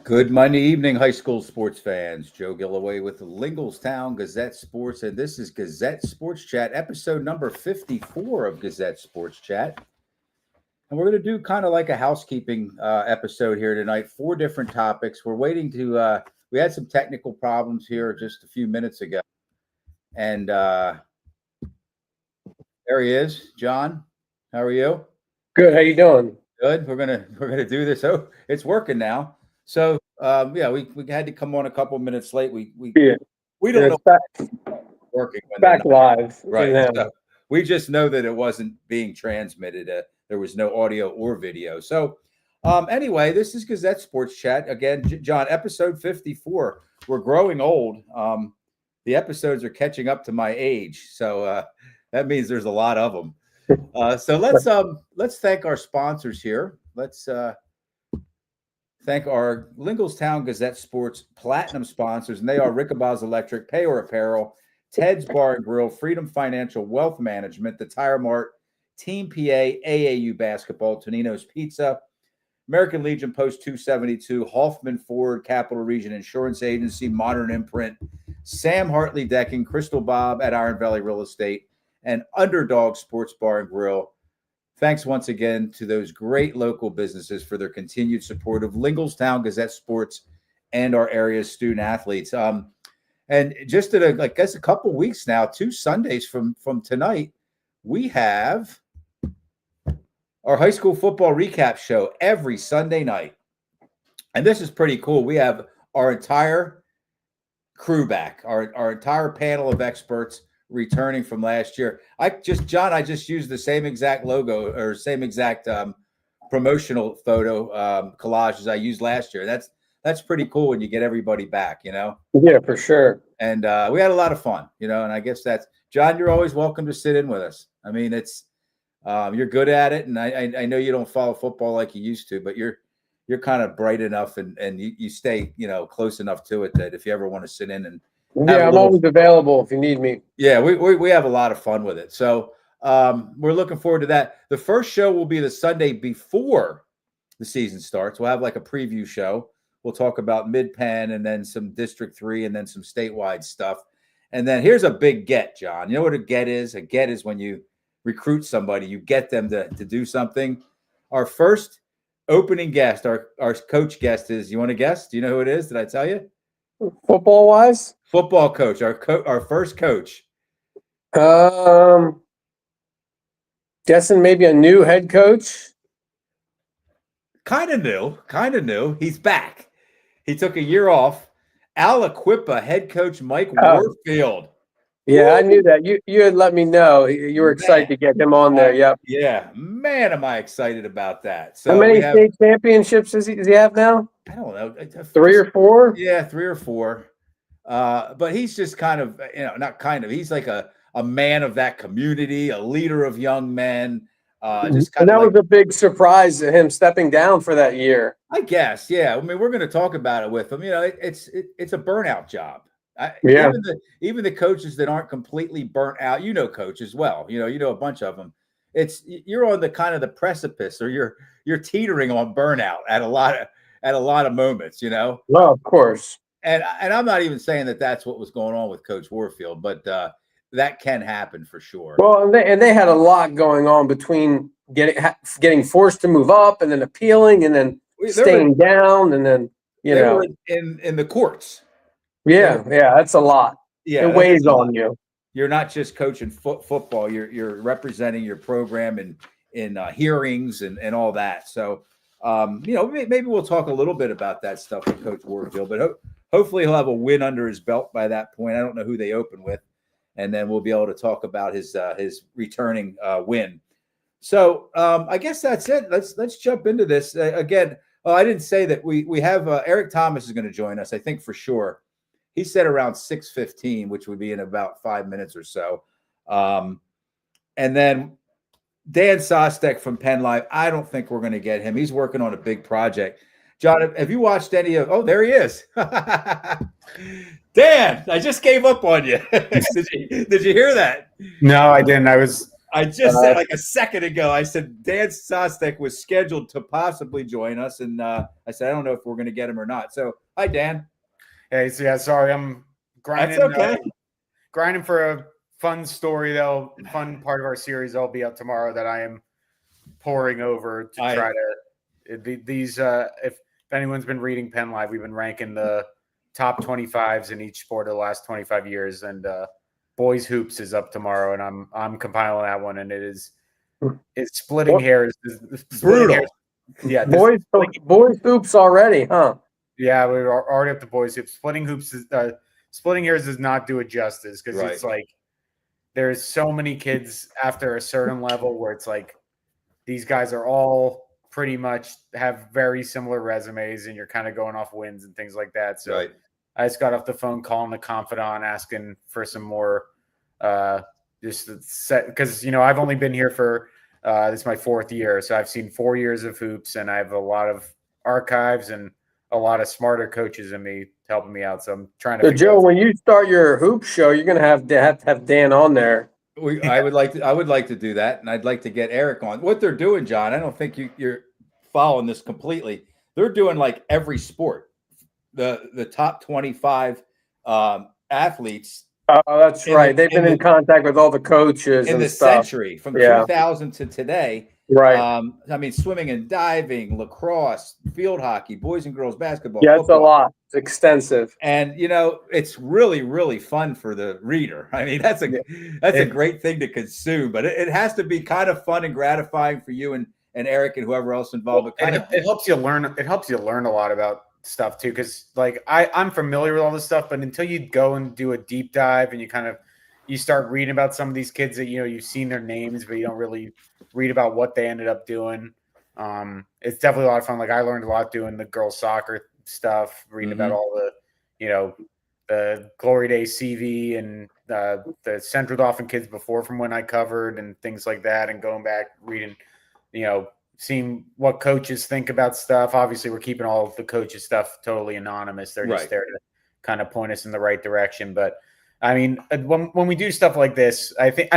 Good Monday evening, high school sports fans. Joe Gillaway with the Lingelstown Gazette Sports, and this is Gazette Sports Chat, episode number 54 of Gazette Sports Chat. And we're going to do kind of like a housekeeping episode here tonight, 4 different topics. We're waiting to, we had some technical problems here just a few minutes ago. And there he is, John. How are you? Good. How you doing? Good. We're gonna do this. Oh, it's working now. So yeah, we had to come on a couple minutes late. We don't know back, working when back live, right? Yeah. So we just know that it wasn't being transmitted. There was no audio or video. So anyway, this is Gazette Sports Chat again, John. Episode 54. We're growing old. The episodes are catching up to my age, so that means there's a lot of them. So let's thank our sponsors here. Let's thank our Lingelstown Gazette Sports Platinum sponsors, and they are Rickaba's Electric, Payor Apparel, Ted's Bar and Grill, Freedom Financial Wealth Management, the Tire Mart, Team PA, AAU Basketball, Tonino's Pizza, American Legion Post 272, Hoffman Ford, Capital Region Insurance Agency, Modern Imprint, Sam Hartley Decking, Crystal Bob at Iron Valley Real Estate, and Underdog Sports Bar and Grill. Thanks once again to those great local businesses for their continued support of Lingelstown Gazette Sports and our area's student athletes. And just in I guess a couple weeks now, 2 Sundays from tonight, we have our high school football recap show every Sunday night. And this is pretty cool. We have our entire crew back, our entire panel of experts returning from last year. I just used the same exact logo or same exact promotional photo collage as I used last year. That's pretty cool when you get everybody back, you know? Yeah, for sure. And we had a lot of fun, you know, and I guess that's John, you're always welcome to sit in with us. I mean, it's you're good at it, and I know you don't follow football like you used to, but you're kind of bright enough and you stay, you know, close enough to it that if you ever want to sit in and I'm always available if you need me. Yeah, we have a lot of fun with it. So we're looking forward to that. The first show will be the Sunday before the season starts. We'll have like a preview show. We'll talk about Mid-Penn and then some District 3 and then some statewide stuff. And then here's a big get, John. You know what a get is? A get is when you recruit somebody, you get them to do something. Our first opening guest, our coach guest is, you want to guess? Do you know who it is? Did I tell you? Football wise? Football coach, our first coach. Guessing maybe a new head coach. Kind of new. He's back. He took a year off. Aliquippa head coach Mike Warfield. Yeah, I knew that. You had let me know. You were excited to get him on there. Yep. Yeah, man, am I excited about that. So how many state championships does he have now? I don't know. 3 or 4? Yeah, 3 or 4. But he's just kind of, you know, not kind of. He's like a man of that community, a leader of young men. Just kind and that was a big surprise to him stepping down for that year. I guess, yeah. I mean, we're going to talk about it with him. You know, it's a burnout job. Yeah. Even the coaches that aren't completely burnt out, you know, coaches well. You know a bunch of them. You're on the kind of the precipice, or you're teetering on burnout at a lot of moments. You know. Well, of course. And I'm not even saying that that's what was going on with Coach Warfield, but that can happen for sure. Well, and they had a lot going on between getting forced to move up and then appealing and then staying down and then they were in the courts. Yeah, that's a lot. Yeah, it weighs on you. You're not just coaching football. You're representing your program in hearings and all that. So you know, maybe we'll talk a little bit about that stuff with Coach Warfield, but hopefully he'll have a win under his belt by that point. I don't know who they open with, and then we'll be able to talk about his returning win. So I guess that's it. Let's jump into this again. I didn't say that we have Eric Thomas is going to join us, I think, for sure. He said around 6:15, which would be in about 5 minutes or so. And then Dan Sostek from Penn Live. I don't think we're going to get him. He's working on a big project. John, have you watched any of? Oh, there he is. Dan, I just gave up on you. Did you hear that? No, I didn't. I was I just said like a second ago, I said Dan Sostek was scheduled to possibly join us. And I said, I don't know if we're going to get him or not. So, hi, Dan. Hey, so yeah, sorry. I'm grinding. That's okay. Grinding for a fun story, though. Fun part of our series that'll be up tomorrow that I am pouring over to try to. These, if anyone's been reading Penn Live, we've been ranking the top 25s in each sport of the last 25 years, and boys hoops is up tomorrow, and I'm compiling that one, and it's splitting hairs. Brutal. Yeah, boys hoops already, huh? Yeah, we're already up to boys hoops. Splitting hairs does not do it justice because it's like there's so many kids after a certain level where it's like these guys are all pretty much have very similar resumes, and you're kind of going off wins and things like that. So I just got off the phone calling the confidant, asking for some more, just set because I've only been here for this is my 4th year, so I've seen 4 years of hoops, and I have a lot of archives and a lot of smarter coaches than me helping me out. So I'm trying to. So Joe, when you start your hoop show, you're gonna have to have Dan on there. I would like to do that, and I'd like to get Eric on. What they're doing, John, I don't think you're following this completely. They're doing like every sport, the top 25 athletes. Oh, that's right. They've been in contact with all the coaches in and the stuff. century from 2000 to today. Right. I mean, swimming and diving, lacrosse, field hockey, boys and girls basketball. Yeah, football. it's a lot. It's extensive. And it's really, really fun for the reader. I mean, that's a great thing to consume, but it has to be kind of fun and gratifying for you and Eric and whoever else involved. It helps you learn. It helps you learn a lot about stuff too, because like I'm familiar with all this stuff, but until you go and do a deep dive and you start reading about some of these kids that you've seen their names, but you don't really read about what they ended up doing. It's definitely a lot of fun. Like I learned a lot doing the girls soccer stuff, reading about all the the Glory Days CV and the Central Dauphin kids before from when I covered and things like that, and going back reading, seeing what coaches think about stuff. Obviously, we're keeping all of the coaches' stuff totally anonymous. They're just there to kind of point us in the right direction. But I mean, when we do stuff like this, I think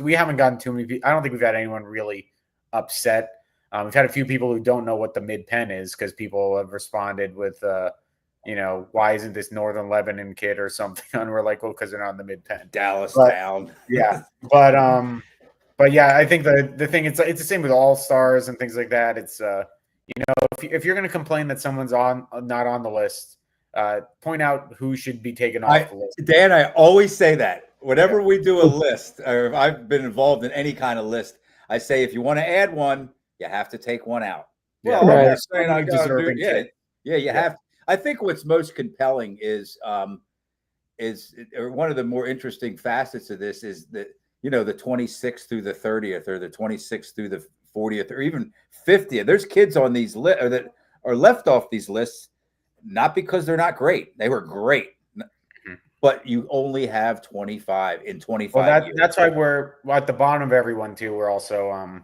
we haven't gotten too many people. I don't think we've had anyone really upset. We've had a few people who don't know what the mid-pen is because people have responded with, why isn't this Northern Lebanon kid or something? And we're like, well, because they're not in the mid-pen. Dallas down. Yeah. But yeah, I think the thing, it's the same with all-stars and things like that. It's, if you're going to complain that someone's not on the list, point out who should be taken off the list. Dan, I always say that. Whenever we do a list, or if I've been involved in any kind of list, I say if you want to add one, you have to take one out. Yeah, well, right. Saying deserving. You have. I think what's most compelling is or one of the more interesting facets of this is that the 26th through the 30th, or the 26th through the 40th, or even 50th. There's kids on these lists that are left off these lists, not because they're not great. They were great. But you only have 25 in 25 years. That's why we're at the bottom of everyone too. We're also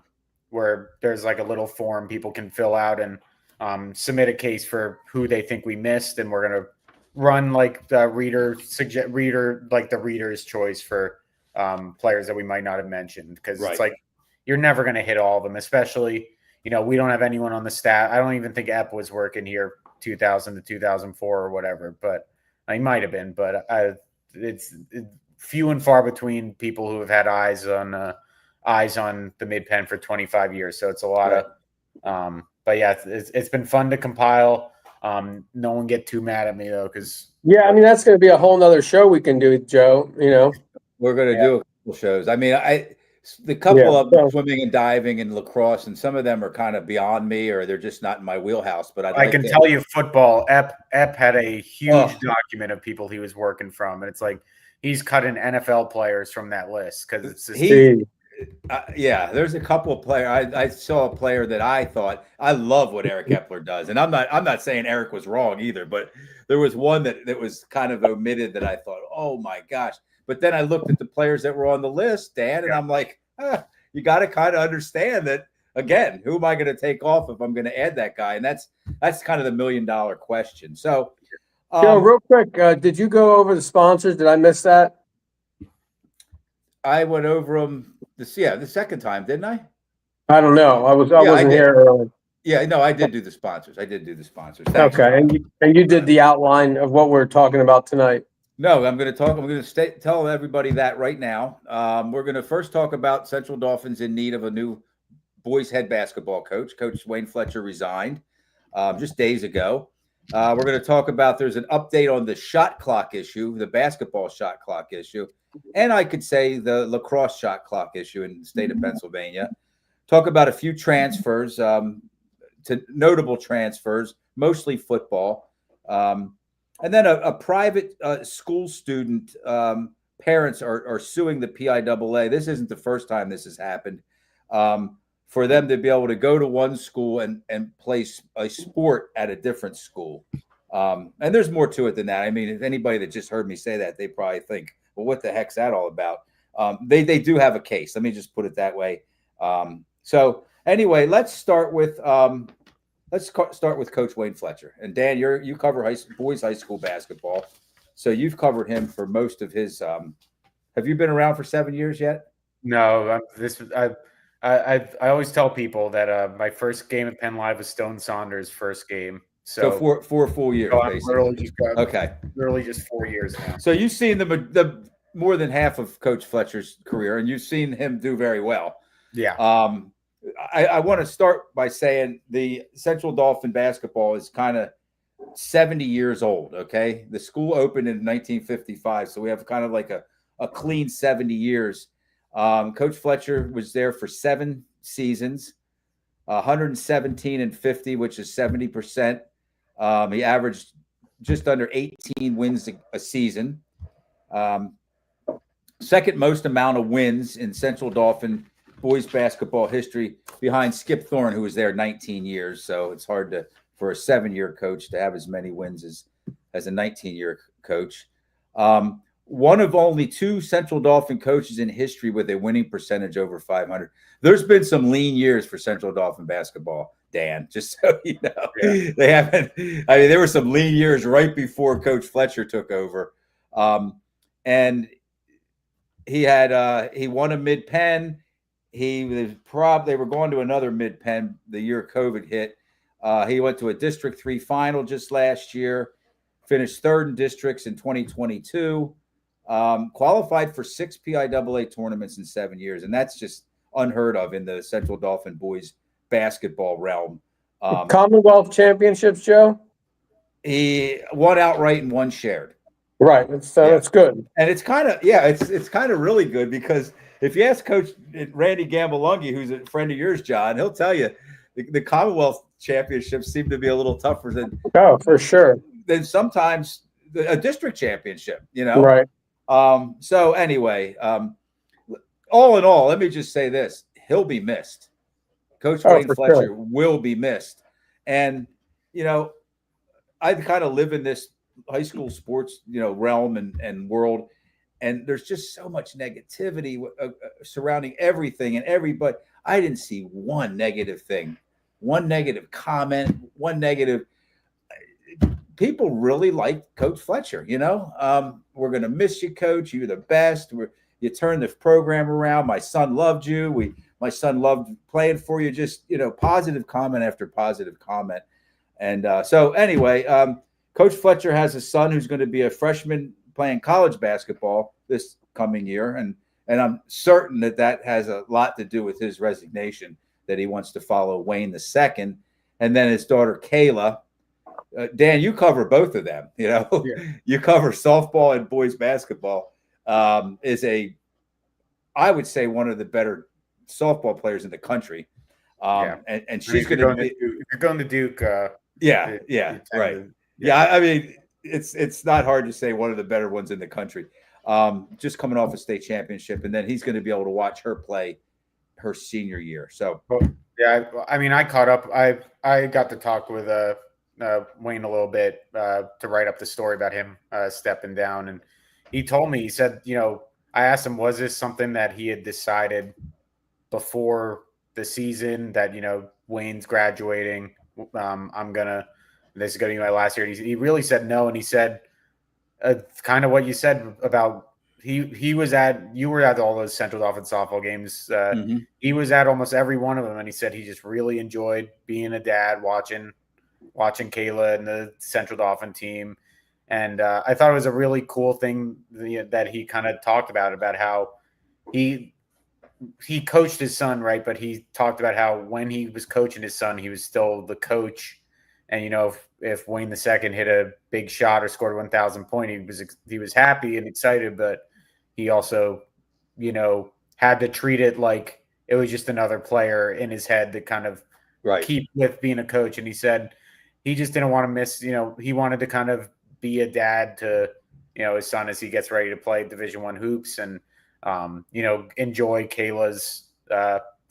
where there's like a little form people can fill out and submit a case for who they think we missed, and we're gonna run like the the reader's choice for players that we might not have mentioned, because it's like you're never gonna hit all of them, especially we don't have anyone on the staff. I don't even think Epp was working here 2000 to 2004 or whatever, but he might have been, but it's few and far between people who have had eyes on the mid-pen for 25 years. So it's a lot of, but yeah, it's been fun to compile. No one get too mad at me though, because I mean that's going to be a whole nother show we can do, Joe. We're going to do a couple shows. I mean, the couple of swimming and diving and lacrosse, and some of them are kind of beyond me, or they're just not in my wheelhouse. But I can tell you, football. Epp had a huge document of people he was working from, and it's like he's cutting NFL players from that list because it's just there's a couple of players. I saw a player that I thought, I love what Eric Epler does, and I'm not saying Eric was wrong either, but there was one that was kind of omitted that I thought, oh my gosh. But then I looked at the players that were on the list, Dan, and I'm like, you got to kind of understand that, again, who am I going to take off if I'm going to add that guy? And that's kind of the $1 million question. So, Joe, real quick, did you go over the sponsors? Did I miss that? I went over them the second time, didn't I? I don't know. I wasn't did. here early. Yeah, no, I did do the sponsors. Thanks, Okay, John. and you did the outline of what we're talking about tonight. No, I'm going to tell everybody that right now. We're going to first talk about Central Dolphins in need of a new boys head basketball coach. Coach Wayne Fletcher resigned just days ago. We're going to talk about there's an update on the shot clock issue, the basketball shot clock issue, and I could say the lacrosse shot clock issue in the state of Pennsylvania. Talk about a few transfers, to notable transfers, mostly football. And then a private school student, parents are suing the PIAA. This isn't the first time this has happened. For them to be able to go to one school and play a sport at a different school. And there's more to it than that. I mean, if anybody that just heard me say that, they probably think, well, what the heck's that all about? They do have a case. Let me just put it that way. So anyway, let's start with Coach Wayne Fletcher. And Dan, you cover boys high school basketball, so you've covered him for most of his. Have you been around for 7 years yet? No, I always tell people that my first game at Penn Live was Stone Saunders' first game. So four full years. So I'm literally just 4 years now. So you've seen the more than half of Coach Fletcher's career, and you've seen him do very well. Yeah. I want to start by saying the Central Dolphin basketball is kind of 70 years old. Okay, the school opened in 1955, so we have kind of like a clean 70 years. Coach Fletcher was there for 7 seasons, 117-50, which is 70%. He averaged just under 18 wins a season. Second most amount of wins in Central Dolphin boys basketball history, behind Skip Thorne, who was there 19 years. So it's hard for a 7-year coach to have as many wins as a 19-year coach. One of only 2 Central Dolphin coaches in history with a winning percentage over 500. There's been some lean years for Central Dolphin basketball, Dan, just so you know. Yeah. They haven't. I mean, there were some lean years right before Coach Fletcher took over. And he won a mid-pen. They were going to another mid-pen the year COVID hit. He went to a District 3 final just last year, finished 3rd in districts in 2022, qualified for 6 PIAA tournaments in 7 years. And that's just unheard of in the Central Dolphin boys basketball realm. Commonwealth championships, Joe? He won outright and one shared. Right. That's good. And it's kind of, it's kind of really good, because if you ask Coach Randy Gambalungi, who's a friend of yours, John, he'll tell you the Commonwealth championships seem to be a little tougher than, for sure, than sometimes a district championship, you know? Right. So anyway, all in all, let me just say this: he'll be missed. Coach Wayne Fletcher will be missed. And, you know, I kind of live in this high school sports, realm and world. And there's just so much negativity surrounding everything and everybody. I didn't see one negative thing, one negative comment, one negative. People really like Coach Fletcher. We're going to miss you, Coach. You're the best. You turned the program around. My son loved you. My son loved playing for you. Just, positive comment after positive comment. And so anyway, Coach Fletcher has a son who's going to be a freshman playing college basketball this coming year. And I'm certain that has a lot to do with his resignation, that he wants to follow Wayne II. And then his daughter, Kayla. Dan, you cover both of them. Yeah. You cover softball and boys basketball. I would say, one of the better softball players in the country. And she's going to be. If you're going to Duke. Right. Yeah, I mean, it's not hard to say one of the better ones in the country. Just coming off a state championship, and then he's going to be able to watch her play her senior year. So I mean, I caught up. I got to talk with Wayne a little bit to write up the story about him stepping down, and he told me, he said, I asked him, was this something that he had decided before the season that Wayne's graduating? This is going to be my last year. And he really said no. And he said kind of what you said about he was at, you were at all those Central Dauphin softball games. He was at almost every one of them, and he said he just really enjoyed being a dad, watching Kayla and the Central Dauphin team. And I thought it was a really cool thing that he kind of talked about how he coached his son, right? But he talked about how when he was coaching his son, he was still the coach. And, you know, if Wayne II hit a big shot or scored 1,000 point, he was happy and excited, but he also, you know, had to treat it like it was just another player in his head to kind of keep with being a coach. And he said he just didn't want to miss, you know, he wanted to kind of be a dad to, you know, his son as he gets ready to play Division I hoops and, you know, enjoy Kayla's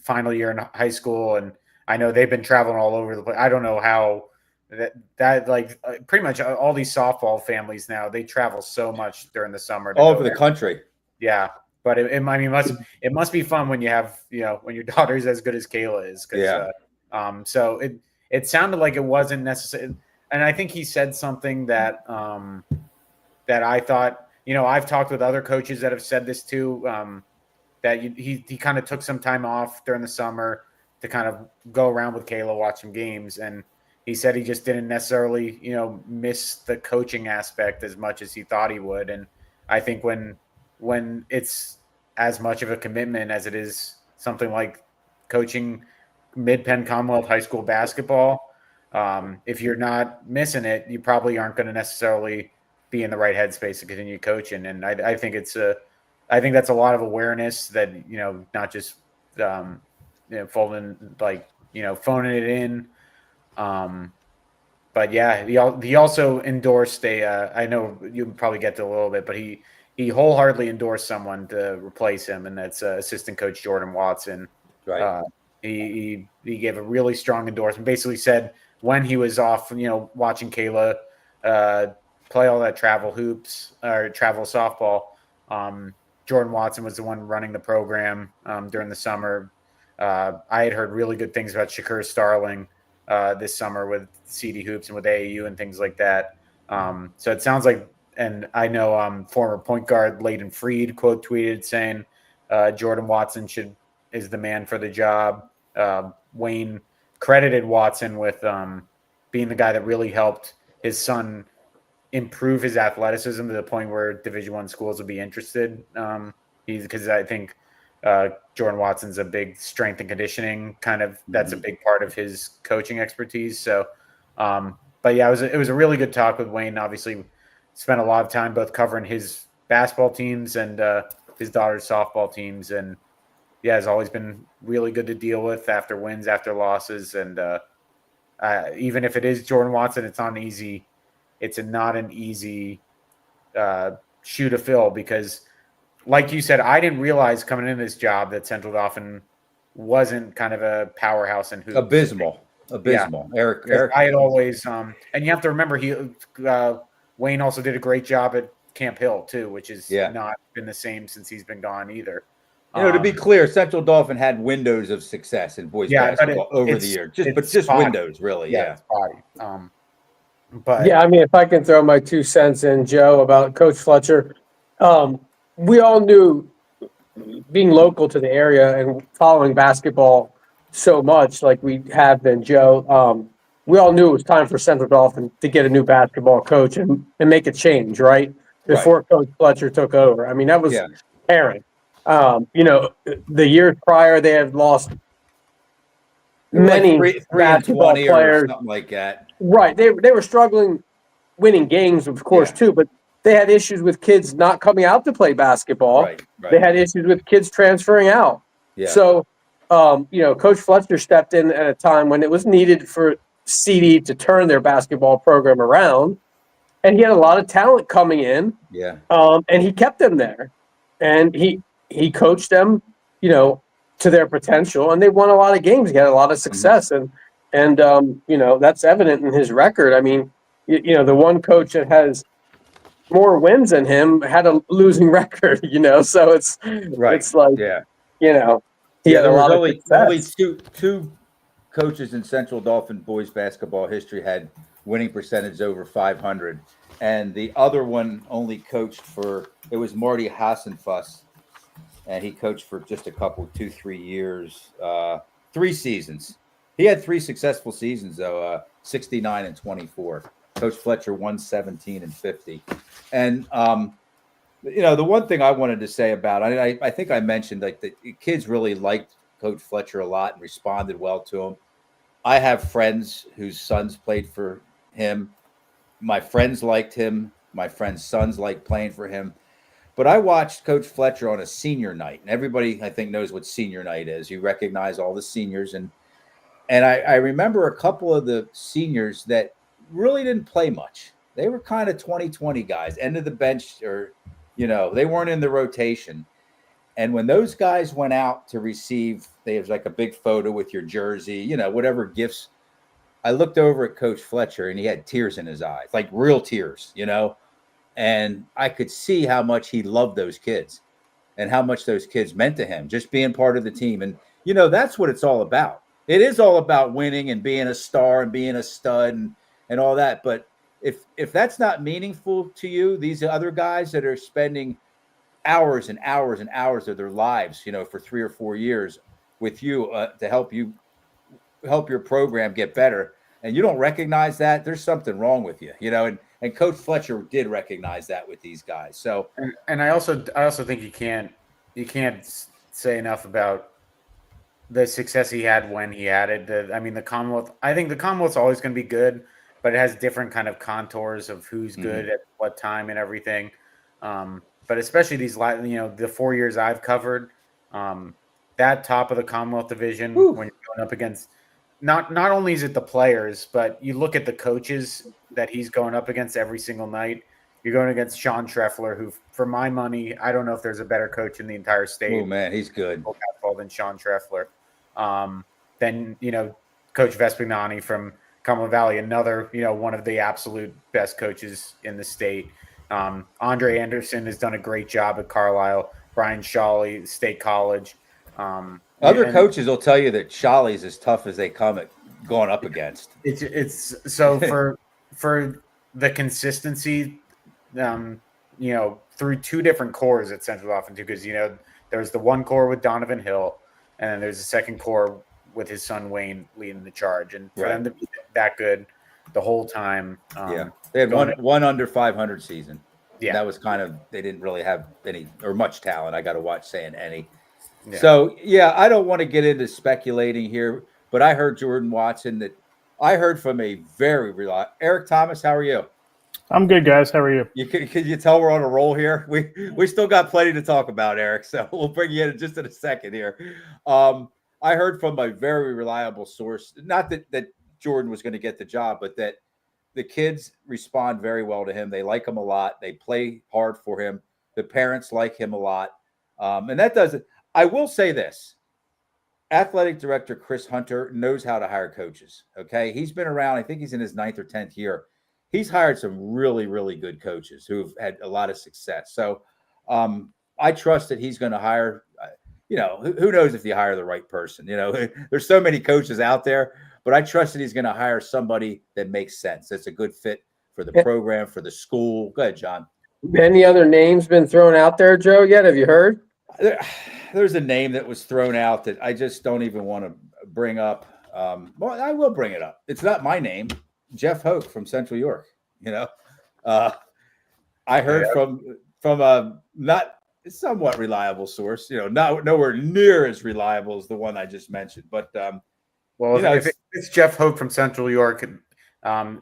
final year in high school. And I know they've been traveling all over the place. I don't know how that like pretty much all these softball families now, they travel so much during the summer all over the country. Yeah. But it must be fun when you have, you know, when your daughter's as good as Kayla is. So it sounded like it wasn't necessary. And I think he said something that that I thought, you know, I've talked with other coaches that have said this too, that he kind of took some time off during the summer to kind of go around with Kayla, watch some games. And he said he just didn't necessarily, you know, miss the coaching aspect as much as he thought he would. And I think when it's as much of a commitment as it is something like coaching Mid-Penn Commonwealth high school basketball, if you're not missing it, you probably aren't going to necessarily be in the right headspace to continue coaching. And I think I think that's a lot of awareness that, you know, not just, you know, folding, like, you know, phoning it in. But yeah, he also endorsed I know you probably get to a little bit, but he wholeheartedly endorsed someone to replace him, and that's assistant coach Jordan Watson. Right. He gave a really strong endorsement. Basically said when he was off, you know, watching Kayla play all that travel hoops or travel softball, Jordan Watson was the one running the program during the summer. I had heard really good things about Shakur Starling this summer with CD Hoops and with AAU and things like that. So it sounds like, and I know former point guard Layden Freed quote tweeted saying Jordan Watson is the man for the job. Wayne credited Watson with being the guy that really helped his son improve his athleticism to the point where Division I schools would be interested. Because I think Jordan Watson's a big strength and conditioning kind of, that's a big part of his coaching expertise. So, but yeah, it was a really good talk with Wayne. Obviously spent a lot of time both covering his basketball teams and his daughter's softball teams. And yeah, has always been really good to deal with after wins, after losses. And even if it is Jordan Watson, it's not an easy shoe to fill, because like you said, I didn't realize coming into this job that Central Dauphin wasn't kind of a powerhouse in hoops. Abysmal. Yeah. Eric. I had always, and you have to remember, Wayne also did a great job at Camp Hill too, which is not been the same since he's been gone either. You know, to be clear, Central Dauphin had windows of success in boys basketball over the year, just windows, really. Yeah. But yeah, I mean, if I can throw my 2 cents in, Joe, about Coach Fletcher, we all knew, being local to the area and following basketball so much, like we have been, Joe. We all knew it was time for Central Dauphin to get a new basketball coach and make a change, right? Before Coach Fletcher took over. I mean, that was apparent. You know, the years prior, they had lost many like basketball players, or something like that. Right. They were struggling winning games, of course, too, but they had issues with kids not coming out to play basketball. Right. They had issues with kids transferring out. Yeah. So, you know, Coach Fletcher stepped in at a time when it was needed for CD to turn their basketball program around, and he had a lot of talent coming in. Yeah. And he kept them there, and he coached them, you know, to their potential, and they won a lot of games. He had a lot of success, and you know, that's evident in his record. I mean, you know, the one coach that has more wins than him had a losing record, you know, so it's like, you know, he had a lot of success. Only two coaches in Central Dauphin boys basketball history had winning percentage over 500, and the other one only coached for, it was Marty Hassenfuss, and he coached for just a couple, 2-3 years, 3 seasons. He had 3 successful seasons though, 69 and 24. Coach Fletcher won 17 and 50. And the one thing I wanted to say about it, I think I mentioned like the kids really liked Coach Fletcher a lot and responded well to him. I have friends whose sons played for him. My friends liked him. My friends' sons liked playing for him. But I watched Coach Fletcher on a senior night, and everybody I think knows what senior night is. You recognize all the seniors, and I remember a couple of the seniors that really didn't play much. They were kind of 2020 guys, end of the bench, or they weren't in the rotation. And when those guys went out to receive, there was like a big photo with your jersey, whatever gifts. I looked over at Coach Fletcher and he had tears in his eyes, like real tears, and I could see how much he loved those kids and how much those kids meant to him, just being part of the team. And, that's what it's all about. It is all about winning and being a star and being a stud and all that. But if that's not meaningful to you, these other guys that are spending hours and hours and hours of their lives, for 3 or 4 years with you to help your program get better, and you don't recognize that, there's something wrong with you, and Coach Fletcher did recognize that with these guys. So, and I also think you can't say enough about the success he had when he added the Commonwealth. I think the Commonwealth's always going to be good, but it has different kind of contours of who's good at what time and everything. But especially these, the 4 years I've covered, that top of the Commonwealth Division, when you're going up against, not only is it the players, but you look at the coaches that he's going up against every single night. You're going against Sean Treffler, who, for my money, I don't know if there's a better coach in the entire state. Oh man, he's good. Than Sean Treffler. Then Coach Vespignani from Cumberland Valley, another one of the absolute best coaches in the state. Andre Anderson has done a great job at Carlisle. Brian Shawley, State College. Other coaches will tell you that Shawley's as tough as they come at going up against. It's so for the consistency, through 2 different cores at Central often too, because there's the one core with Donovan Hill, and then there's the second core with his son Wayne leading the charge, and for them to be that good the whole time. They had one under 500 season. Yeah, that was kind of, they didn't really have any or much talent. I got to watch saying any. Yeah. So I don't want to get into speculating here, but I heard Jordan Watson that I heard from a very reliable Eric Thomas. How are you? I'm good, guys. How are you? Can you tell we're on a roll here? We still got plenty to talk about, Eric. So we'll bring you in just in a second here. I heard from a very reliable source, not that Jordan was going to get the job, but that the kids respond very well to him. They like him a lot. They play hard for him. The parents like him a lot. And that doesn't, I will say this. Athletic director Chris Hunter knows how to hire coaches. Okay. He's been around. I think he's in his 9th or 10th year. He's hired some really, really good coaches who've had a lot of success. So I trust that he's going to hire, who knows if you hire the right person. There's so many coaches out there, but I trust that he's going to hire somebody that makes sense. That's a good fit for the program, for the school. Go ahead, John. Any other names been thrown out there, Joe, yet? Have you heard? There's a name that was thrown out that I just don't even want to bring up. Well, I will bring it up. It's not my name. Jeff Hoke from Central York. I heard from a not somewhat reliable source. Not nowhere near as reliable as the one I just mentioned. But if it's Jeff Hoke from Central York,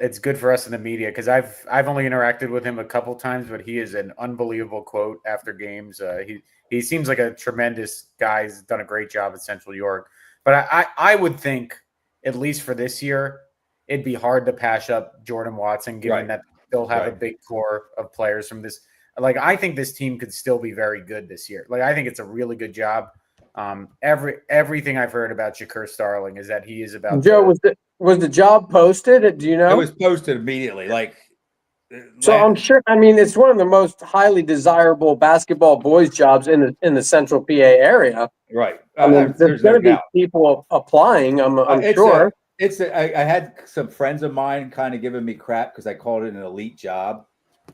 it's good for us in the media because I've only interacted with him a couple times, but he is an unbelievable quote after games. He seems like a tremendous guy. He's done a great job at Central York. But I would think, at least for this year, it'd be hard to pass up Jordan Watson, given that they still have a big core of players from this. Like, I think this team could still be very good this year. Like, I think it's a really good job. Everything I've heard about Shakur Starling is that he is about. Joe, was the job posted? Do you know? It was posted immediately. I'm sure. I mean, it's one of the most highly desirable basketball boys jobs in the Central PA area. Right. I mean, there's going to be people applying. I'm sure. I had some friends of mine kind of giving me crap because I called it an elite job.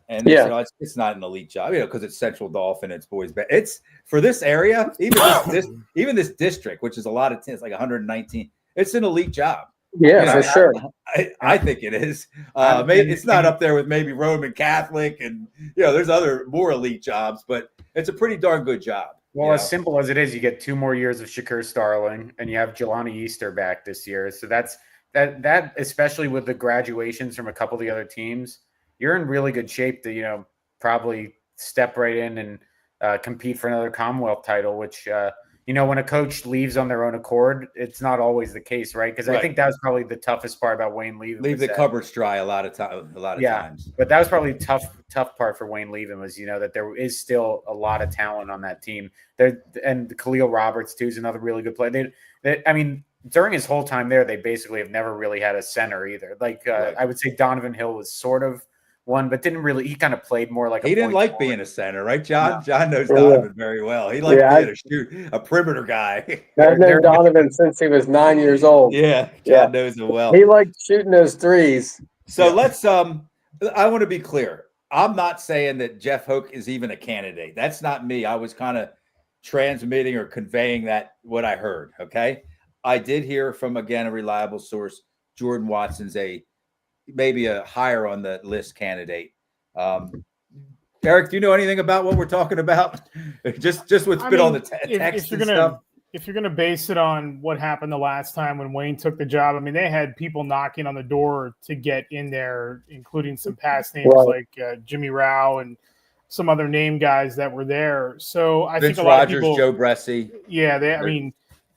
And they said, it's not an elite job, because it's Central Dauphin, it's boys. But it's for this area, even this district, which is a lot of teams, like 119. It's an elite job. Yeah, for sure. I think it is. Maybe it's not up there with maybe Roman Catholic, and there's other more elite jobs, but it's a pretty darn good job. Well, as simple as it is, you get 2 more years of Shakur Starling, and you have Jelani Easter back this year. So that especially with the graduations from a couple of the other teams, you're in really good shape to probably step right in and compete for another Commonwealth title, which when a coach leaves on their own accord, it's not always the case, right? Because I think that was probably the toughest part about Wayne leaving. Leave the cupboards dry a lot of times. But that was probably tough part for Wayne leaving was that there is still a lot of talent on that team. And Khalil Roberts too is another really good player. During his whole time there, they basically have never really had a center either. I would say Donovan Hill was sort of one, but didn't really. He kind of played more like he didn't like being a center, right, John? No. John knows Donovan very well. He liked being a perimeter guy. I've known Donovan since he was 9 years old. Yeah, John knows him well. He liked shooting those threes. So let's. I want to be clear. I'm not saying that Jeff Hoke is even a candidate. That's not me. I was kind of transmitting or conveying what I heard. Okay, I did hear from a reliable source. Jordan Watson's maybe a higher on the list candidate. Eric, do you know anything about what we're talking about? just what's been on the text and stuff? If you're going to base it on what happened the last time when Wayne took the job, they had people knocking on the door to get in there, including some past names like Jimmy Rao and some other name guys that were there. So I Vince think a lot Rogers, of people, Joe Bresci. Yeah,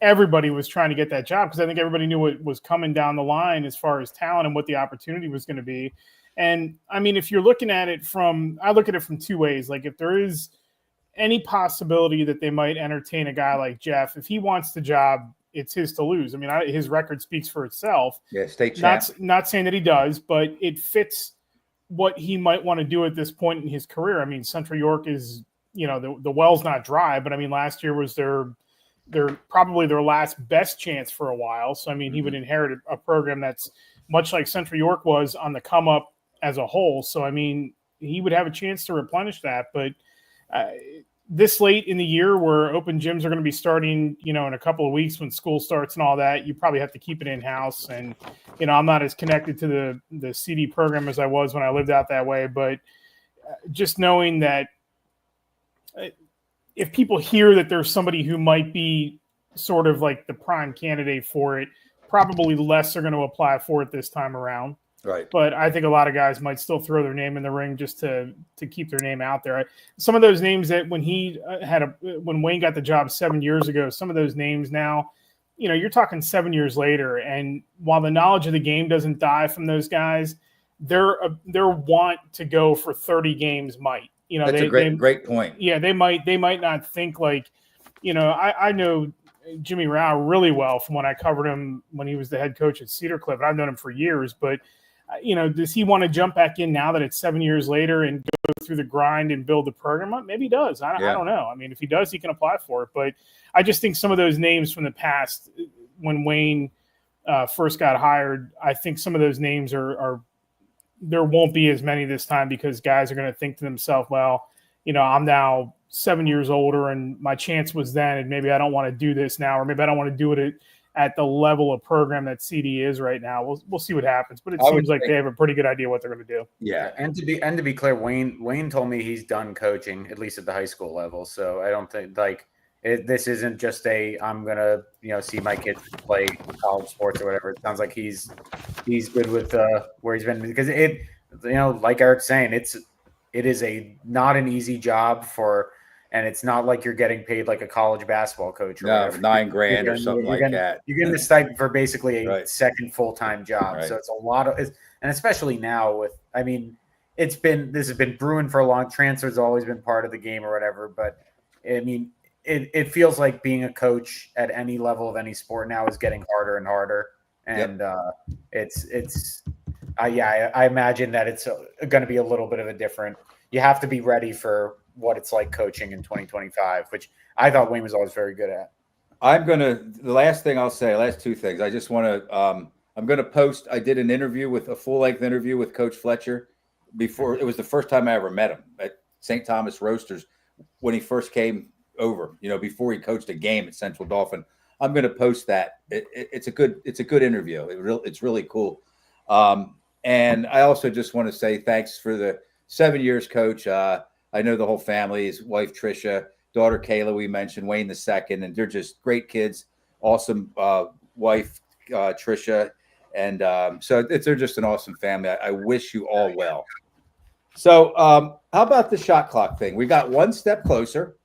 everybody was trying to get that job because I think everybody knew what was coming down the line as far as talent and what the opportunity was going to be. And if you're looking at it I look at it from 2 ways. Like if there is any possibility that they might entertain a guy like Jeff, if he wants the job, it's his to lose. His record speaks for itself. Yeah, state champ. Not saying that he does, but it fits what he might want to do at this point in his career. Central York is, the well's not dry, but last year was their probably their last best chance for a while. So, he would inherit a program that's much like Central York was on the come up as a whole. So, he would have a chance to replenish that. But this late in the year where open gyms are going to be starting, in a couple of weeks when school starts and all that, you probably have to keep it in-house. And, I'm not as connected to the CD program as I was when I lived out that way. But just knowing that if people hear that there's somebody who might be sort of like the prime candidate for it, probably less are going to apply for it this time around. Right. But I think a lot of guys might still throw their name in the ring just to keep their name out there. Some of those names that when Wayne got the job 7 years ago, some of those names now, you're talking 7 years later. And while the knowledge of the game doesn't die from those guys, their want to go for 30 games might. That's a great point. Yeah, they might not think like, I know Jimmy Rao really well from when I covered him when he was the head coach at Cedar Cliff. I've known him for years, but does he want to jump back in now that it's 7 years later and go through the grind and build the program? Maybe he does. I don't know. If he does, he can apply for it. But I just think some of those names from the past, when Wayne first got hired, I think some of those names are there won't be as many this time because guys are going to think to themselves, well, I'm now 7 years older and my chance was then, and maybe I don't want to do this now, or maybe I don't want to do it at the level of program that CD is right now. We'll see what happens, but it seems like they have a pretty good idea what they're going to do. Yeah, and to be clear, Wayne told me he's done coaching at least at the high school level. So I don't think this isn't just I'm gonna see my kids play college sports or whatever. It sounds like he's good with where he's been, because like Eric's saying, it is not an easy job and it's not like you're getting paid like a college basketball coach or whatever. $9,000 or something like that. You're getting a stipend for basically a second full-time job. Right. So it's a lot of, and especially now with, this has been brewing for a long. Transfer's always been part of the game or whatever, but it feels like being a coach at any level of any sport now is getting harder and harder. And I imagine that it's going to be a little bit of a different. You have to be ready for what it's like coaching in 2025, which I thought Wayne was always very good at. The last thing I'll say, last two things. I just want to, I'm going to post. I did a full length interview with Coach Fletcher before. It was the first time I ever met him at St. Thomas Roasters when he first came over. Before he coached a game at Central Dauphin. I'm going to post that. It's a good interview. It's really cool. And I also just want to say thanks for the 7 years, Coach. I know the whole family, his wife Tricia, daughter Kayla, we mentioned, Wayne the second, and they're just great kids. Awesome wife Tricia, and so they're just an awesome family. I wish you all well. So how about the shot clock thing? We got one step closer.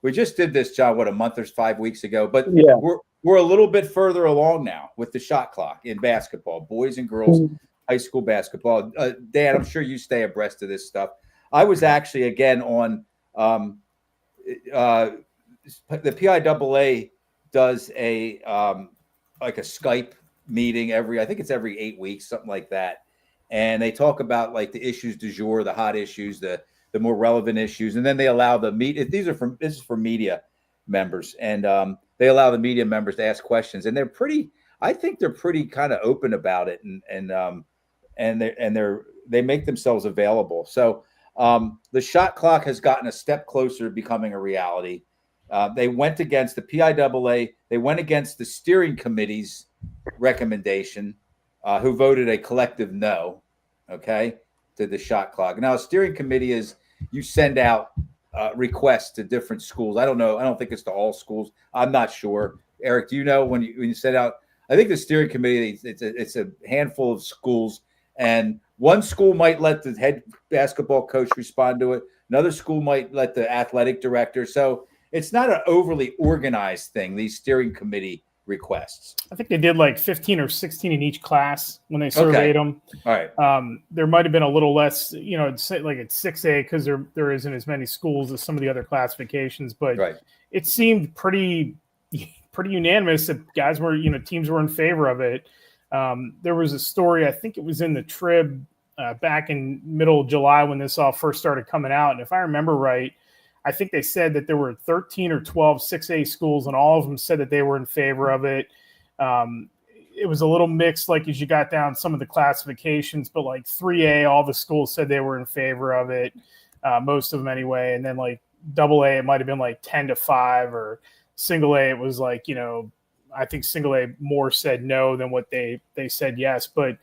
We just did this, John, a month or 5 weeks ago, but Yeah. we're a little bit further along now with the shot clock in basketball, boys and girls, high school basketball. Dan, I'm sure you stay abreast of this stuff. I was actually again on the PIAA does a like a Skype meeting I think it's every 8 weeks, something like that, and they talk about like the issues du jour, the hot issues, the more relevant issues, and then they allow this is for media members, and they allow the media members to ask questions, and I think they're pretty kind of open about it, and they make themselves available. So the shot clock has gotten a step closer to becoming a reality. They went against the PIAA. They went against the steering committee's recommendation, who voted a collective no, okay, to the shot clock. Now, a steering committee is you send out requests to different schools. I don't know. I don't think it's to all schools. I'm not sure. Eric, do you know when you send out? I think the steering committee, it's a handful of schools, and one school might let the head basketball coach respond to it. Another school might let the athletic director. So it's not an overly organized thing, these steering committee requests. I think they did like 15 or 16 in each class when they surveyed them. All right. There might have been a little less, it's like it's 6A because there isn't as many schools as some of the other classifications, but Right. It seemed pretty unanimous that guys were, teams were in favor of it. There was a story, I think it was in the Trib back in middle of July when this all first started coming out. And if I remember right, I think they said that there were 13 or 12 6A schools, and all of them said that they were in favor of it. It was a little mixed, like as you got down some of the classifications, but like 3A, all the schools said they were in favor of it, most of them anyway. And then like AA, it might have been like 10-5, or single A, it was like, I think single A more said no than what they said yes. But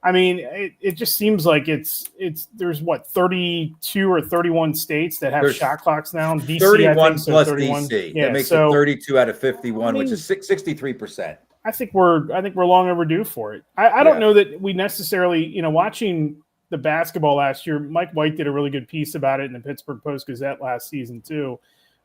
I mean, it just seems like there's 32 or 31 states that have There's shot clocks now. DC, 31 I think, so plus 31. DC. Yeah, That makes so it 32 out of 51, I which mean, is 63%. I think we're long overdue for it. I don't know that we necessarily, watching the basketball last year, Mike White did a really good piece about it in the Pittsburgh Post-Gazette last season too,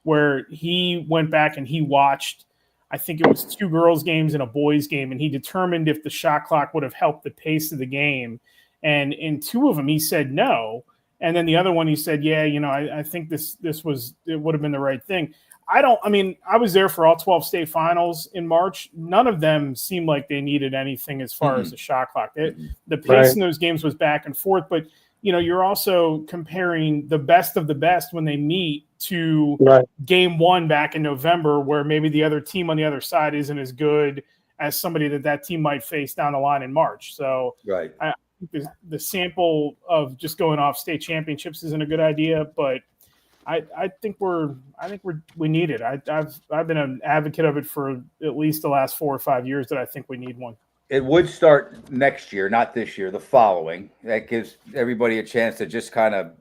where he went back and he watched, I think it was 2 girls' games and a boys' game, and he determined if the shot clock would have helped the pace of the game. And in 2 of them, he said no. And then the other one, he said, yeah, I think it would have been the right thing. I was there for all 12 state finals in March. None of them seemed like they needed anything as far as the shot clock. The pace in those games was back and forth, but you're also comparing the best of the best when they meet to game 1 back in November, where maybe the other team on the other side isn't as good as somebody that team might face down the line in March. So Right. I think the sample of just going off state championships isn't a good idea, but I think we need it. I've been an advocate of it for at least the last 4 or 5 years that I think we need one. It would start next year, not this year, the following. That gives everybody a chance to just kind of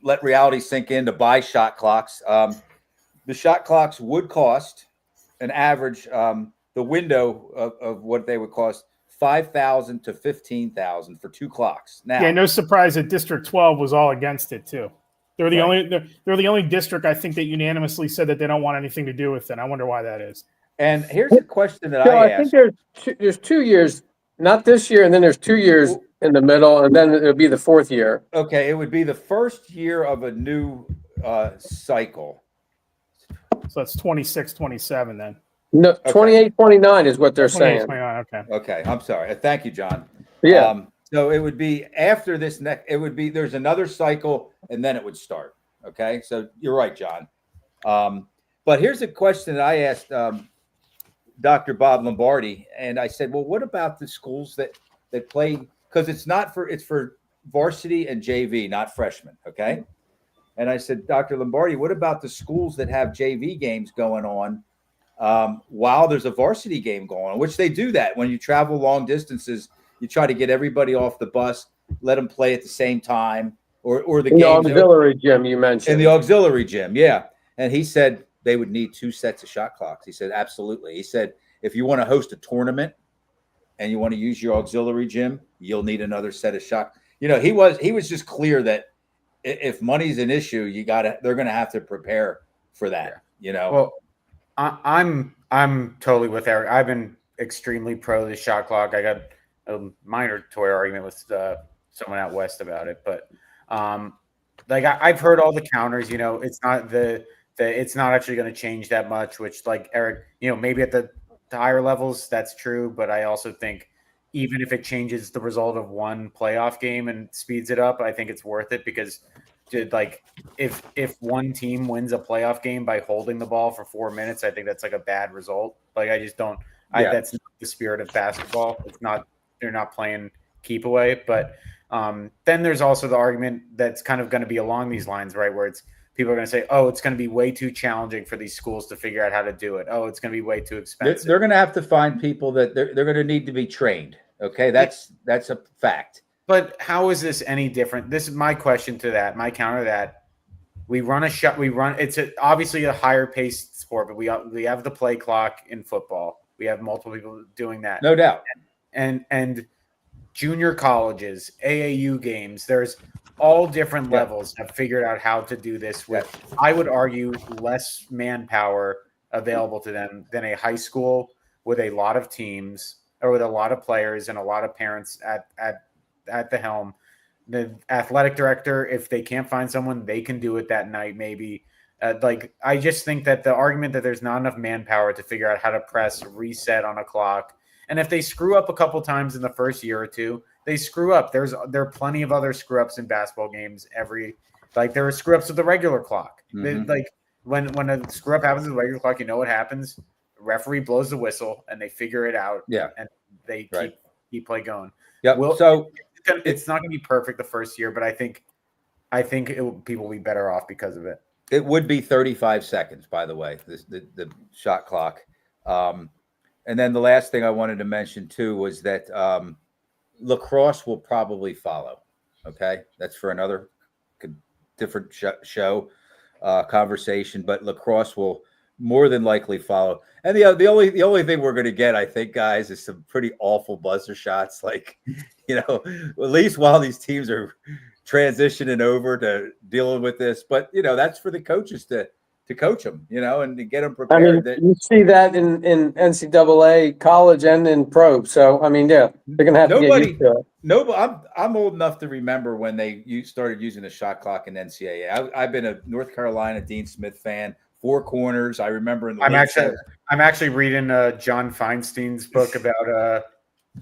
let reality sink in, to buy shot clocks. The shot clocks would cost an average, the window of what they would cost, $5,000 to $15,000 for 2 clocks. Now, yeah, no surprise that District 12 was all against it too. They're the only district I think that unanimously said that they don't want anything to do with it. I wonder why that is. And here's a question that I asked. think there's 2 years, not this year, and then there's 2 years in the middle, and then it'll be the 4th year. Okay, it would be the first year of a new cycle. So that's 26, 27 then. No, 28, 29 is what they're saying. 29, okay. Okay, I'm sorry. Thank you, John. Yeah. So it would be after this next. It would be there's another cycle, and then it would start. Okay, so you're right, John. But here's a question that I asked Dr. Bob Lombardi, and I said, well, what about the schools that play? Because it's for varsity and JV, not freshmen. Okay. And I said, Dr. Lombardi, what about the schools that have JV games going on while there's a varsity game going on, which they do that when you travel long distances. You try to get everybody off the bus, let them play at the same time, or the In the games auxiliary gym you mentioned. in the auxiliary gym. Yeah. And he said they would need 2 sets of shot clocks. He said, absolutely. He said, if you want to host a tournament and you want to use your auxiliary gym, you'll need another set of shot. You know, he was just clear that if money's an issue, they're going to have to prepare for that, you know? Well, I'm totally with Eric. I've been extremely pro the shot clock. I got a minor toy argument with someone out west about it, but like I've heard all the counters. You know, it's not it's not actually going to change that much. Which, like Eric, you know, maybe at the higher levels that's true, but I also think even if it changes the result of one playoff game and speeds it up, I think it's worth it because. Like if one team wins a playoff game by holding the ball for 4 minutes, I think that's like a bad result. Like I just don't. That's not the spirit of basketball. It's not. They're not playing keep away. But then there's also the argument that's kind of going to be along these lines, right? Where it's people are going to say, "Oh, it's going to be way too challenging for these schools to figure out how to do it. Oh, it's going to be way too expensive." They're going to have to find people that they're going to need to be trained. Okay, that's a fact. But how is this any different? This is my question to that. My counter to that. We run a shot. It's obviously a higher paced sport, but we have the play clock in football. We have multiple people doing that. No doubt. And junior colleges, AAU games. There's all different levels have figured out how to do this with, I would argue, less manpower available to them than a high school with a lot of teams or with a lot of players and a lot of parents at the helm. The athletic director, if they can't find someone, they can do it that night. Maybe I just think that the argument that there's not enough manpower to figure out how to press reset on a clock. And if they screw up a couple times in the first year or two, they screw up. There are plenty of other screw ups in basketball games. There are screw ups with the regular clock. Mm-hmm. When a screw up happens with the regular clock, you know what happens. The referee blows the whistle and they figure it out. Yeah. And they keep play going. Yep. It's not going to be perfect the first year, but I think people will be better off because of it. It would be 35 seconds, by the way, the shot clock. And then the last thing I wanted to mention too was that lacrosse will probably follow. Okay, that's for another different show conversation, but lacrosse will more than likely follow. And the only thing we're going to get, I think, guys, is some pretty awful buzzer shots. Like, you know, at least while these teams are transitioning over to dealing with this. But, you know, that's for the coaches to coach them, you know, and to get them prepared. I mean, you see that in NCAA college and in pro. So, I mean, yeah, they're going to have to get used to it. No, I'm old enough to remember when they started using the shot clock in NCAA. I've been a North Carolina Dean Smith fan. 4 corners. I remember in the I'm actually reading John Feinstein's book about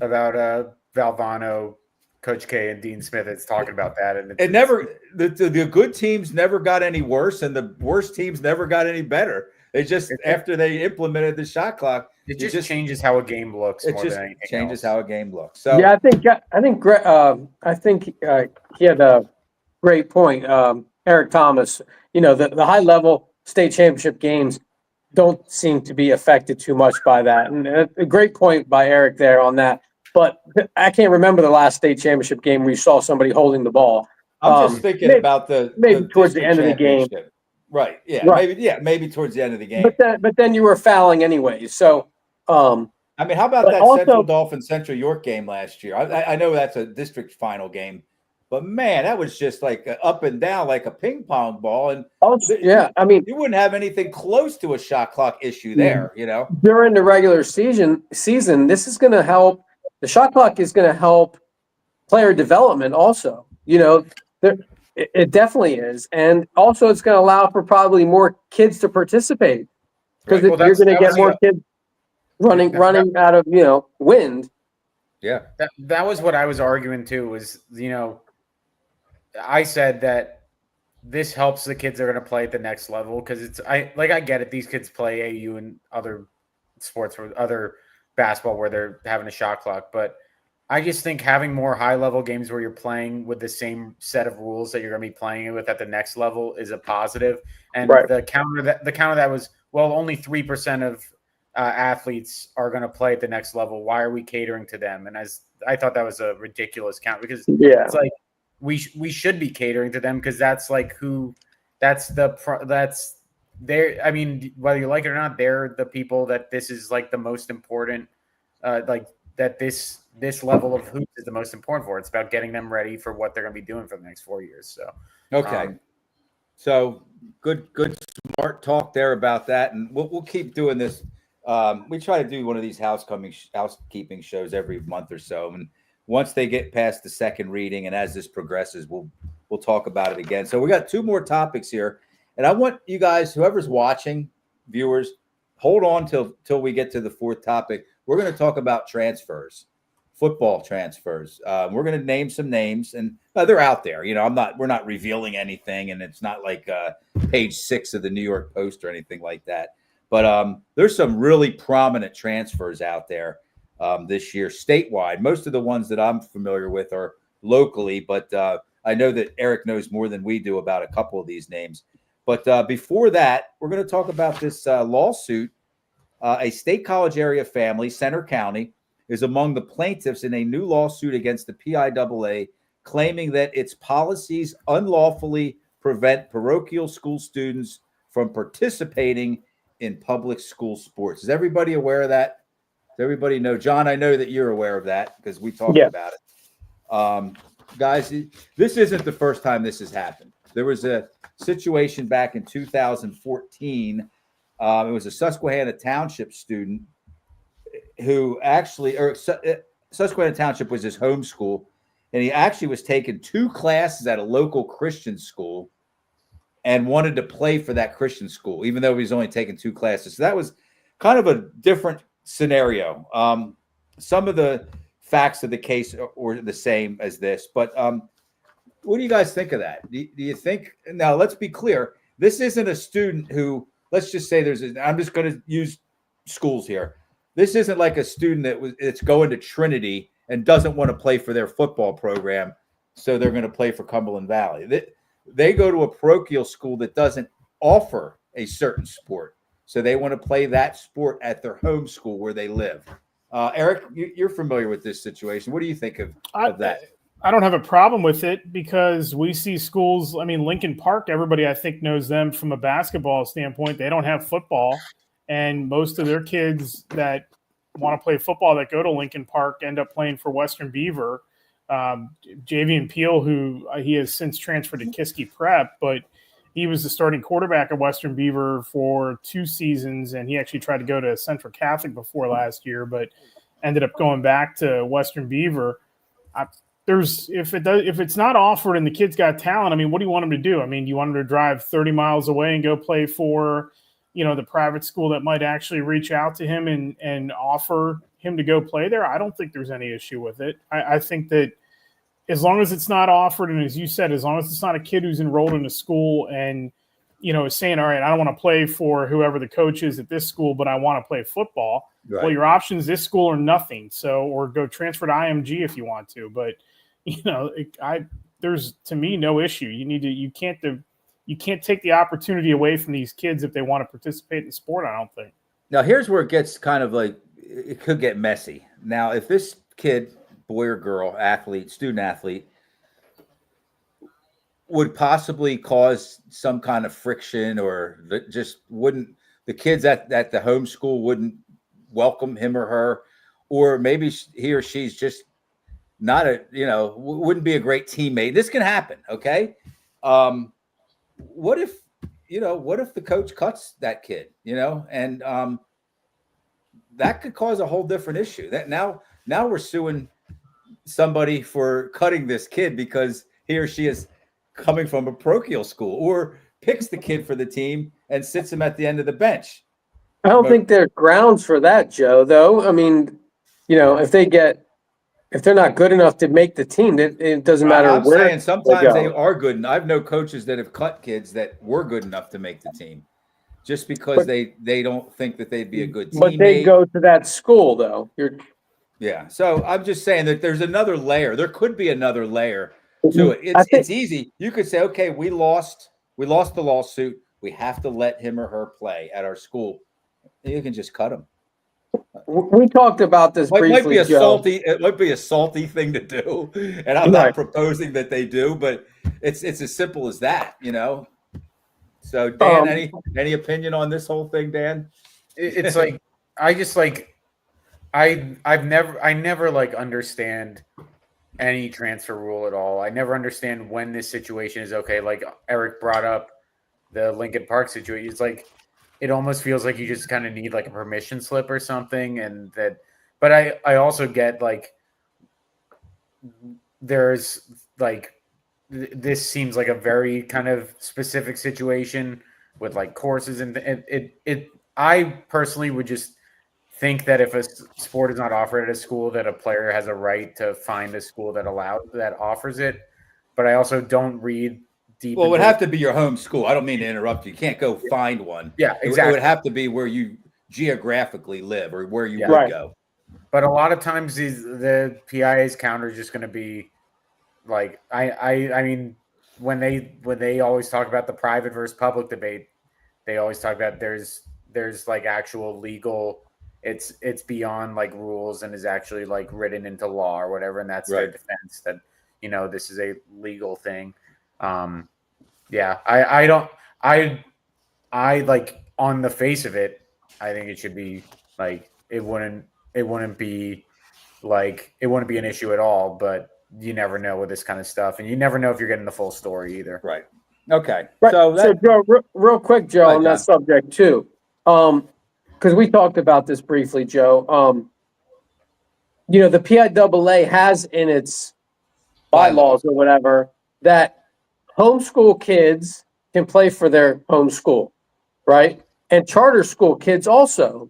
Valvano, Coach K, and Dean Smith. It's talking about that, and the good teams never got any worse, and the worst teams never got any better. They just after they implemented the shot clock, it just changes how a game looks. It just changes how a game looks. So yeah, I think he had a great point. Eric Thomas, you know, the high level state championship games don't seem to be affected too much by that. And a great point by Eric there on that. But I can't remember the last state championship game where you saw somebody holding the ball. I'm just thinking about maybe towards the end of the game. Right. Yeah. Right. Maybe towards the end of the game. But then you were fouling anyways. So I mean, how about that also, Central Dolphins Central York game last year? I know that's a district final game. But man, that was just like up and down like a ping pong ball. And I mean, you wouldn't have anything close to a shot clock issue there, you know. During the regular season, this is going to help. The shot clock is going to help player development also. You know, it definitely is. And also it's going to allow for probably more kids to participate because you're going to get more kids running out of, you know, wind. Yeah. That was what I was arguing too was, you know, I said that this helps the kids that are going to play at the next level because I get it. These kids play AU and other sports or other basketball where they're having a shot clock, but I just think having more high level games where you're playing with the same set of rules that you're going to be playing with at the next level is a positive. And Right. the counter that was, well, only 3% of athletes are going to play at the next level. Why are we catering to them? And as I thought that was a ridiculous count, because Yeah. it's like we should be catering to them, because that's like that's there. I mean, whether you like it or not, they're the people that this is like the most important, like that this level of hoops is the most important for. It's about getting them ready for what they're going to be doing for the next 4 years. So, Okay. So good, smart talk there about that. And we'll keep doing this. We try to do one of these housekeeping shows every month or so. And once they get past the second reading and as this progresses, we'll talk about it again. So we got 2 more topics here. And I want you guys, whoever's watching, viewers, hold on till we get to the 4th topic. We're going to talk about transfers, football transfers. We're going to name some names, and they're out there. You know, we're not revealing anything, and it's not like page 6 of the New York Post or anything like that. But there's some really prominent transfers out there this year statewide. Most of the ones that I'm familiar with are locally, but I know that Eric knows more than we do about a couple of these names. But before that, we're going to talk about this lawsuit. A State College area family, Center County, is among the plaintiffs in a new lawsuit against the PIAA, claiming that its policies unlawfully prevent parochial school students from participating in public school sports. Is everybody aware of that? Does everybody know? John, I know that you're aware of that because we talked about it. Guys, this isn't the first time this has happened. There was a situation back in 2014. It was a Susquehanna Township student who Susquehanna Township was his home school, and he actually was taking 2 classes at a local Christian school and wanted to play for that Christian school, even though he was only taking 2 classes. So that was kind of a different scenario. Some of the facts of the case were the same as this, but what do you guys think of that? Do you think, now let's be clear, this isn't a student who, let's just say I'm just going to use schools here. This isn't like a student that's going to Trinity and doesn't want to play for their football program, so they're going to play for Cumberland Valley. They go to a parochial school that doesn't offer a certain sport, so they want to play that sport at their home school where they live. Eric, you're familiar with this situation. What do you think of that? I don't have a problem with it because we see schools. I mean, Lincoln Park, everybody I think knows them from a basketball standpoint. They don't have football, and most of their kids that want to play football that go to Lincoln Park end up playing for Western Beaver. Javian Peel, who he has since transferred to Kiski Prep, but he was the starting quarterback at Western Beaver for 2 seasons, and he actually tried to go to Central Catholic before last year, but ended up going back to Western Beaver. If it's not offered and the kid's got talent, I mean, what do you want him to do? I mean, do you want him to drive 30 miles away and go play for, the private school that might actually reach out to him and offer him to go play there? I don't think there's any issue with it. I think that as long as it's not offered, and as you said, as long as it's not a kid who's enrolled in a school and, is saying, all right, I don't want to play for whoever the coach is at this school, but I want to play football. Right. Well, your options this school are nothing. So, or go transfer to IMG if you want to, but there's to me no issue. You can't take the opportunity away from these kids if they want to participate in the sport. I don't think. Now here's where it gets kind of like, it could get messy. Now, if this kid, boy or girl, student athlete, would possibly cause some kind of friction, or the kids at the home school wouldn't welcome him or her, or maybe he or she's just not wouldn't be a great teammate. This can happen. Okay. What if the coach cuts that kid, and that could cause a whole different issue. That now we're suing somebody for cutting this kid because he or she is coming from a parochial school, or picks the kid for the team and sits him at the end of the bench. I don't think there are grounds for that, Joe, though. I mean, if they're not good enough to make the team, it doesn't matter I'm where. Saying sometimes they are good. And I've known coaches that have cut kids that were good enough to make the team just because they don't think that they'd be a good teammate. But they go to that school, though. Yeah. So I'm just saying that there's another layer. There could be another layer to it. I It's think easy. You could say, okay, we lost the lawsuit. We have to let him or her play at our school. You can just cut him. we talked about this Might be briefly, a Joe. salty. It might be a salty thing to do, and I'm Right. not proposing that they do, but it's as simple as that, you know. So, Dan, any opinion on this whole thing, Dan? It's like I just like I never like understand any transfer rule at all. I never understand when this situation is okay. Like Eric brought up the Lincoln Park situation. It's like it almost feels like you just kind of need like a permission slip or something, and that. But I also get like there's like this seems like a very kind of specific situation with like courses and it I personally would just think that if a sport is not offered at a school, that a player has a right to find a school that offers it. But I also don't read deep. Well, it would have to be your home school. I don't mean to interrupt you. You can't go find one. Yeah, It exactly. would have to be where you geographically live or where you Yeah. would Right. go. But a lot of times the PIA's counter is just going to be like I mean when they always talk about the private versus public debate, they always talk about there's like actual legal. It's beyond like rules and is actually like written into law or whatever, and that's their Right. defense that this is a legal thing. Yeah, I like on the face of it, I think it should be like it wouldn't be an issue at all, but you never know with this kind of stuff, and you never know if you're getting the full story either. Right. Okay. Right. So So, that, Joe, real quick, Joe, Right, on that John. subject too, because we talked about this briefly, Joe. The PIAA has in its bylaws or whatever that homeschool kids can play for their home school, right? And charter school kids also,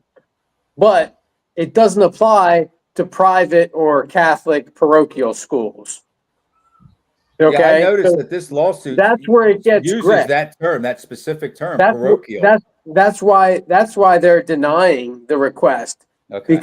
but it doesn't apply to private or Catholic parochial schools. Okay, yeah, I noticed So that this lawsuit that's where it gets uses gripped. that term, that specific term, That's parochial. that's why they're denying the request Okay.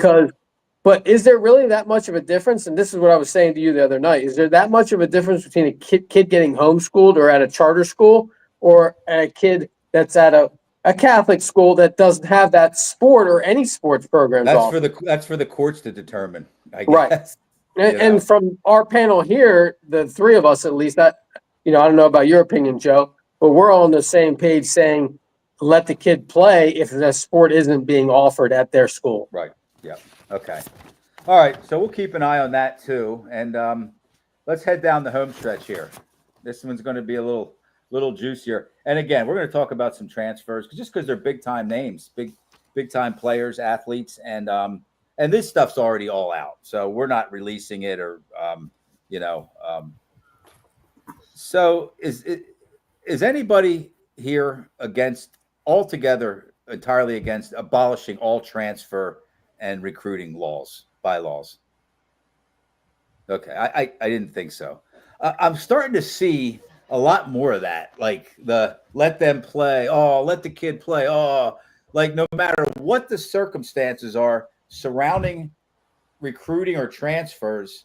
But is there really that much of a difference? And this is what I was saying to you the other night. Is there that much of a difference between a kid getting homeschooled or at a charter school or a kid that's at a Catholic school that doesn't have that sport or any sports programs offered? That's for the courts to determine, I Right. guess. And, you know. and from our panel here, the three of us at least, I don't know about your opinion, Joe, but we're all on the same page saying let the kid play if the sport isn't being offered at their school. Right. Yeah. Okay. All right. So we'll keep an eye on that too, and let's head down the home stretch here. This one's going to be a little juicier. And again, we're going to talk about some transfers just because they're big time names, big time players, athletes, and this stuff's already all out. So we're not releasing it or So is anybody here entirely against abolishing all transfer and recruiting bylaws? Okay, I didn't think so. I'm starting to see a lot more of that, like the let them play. Oh, let the kid play. Oh, like no matter what the circumstances are surrounding recruiting or transfers,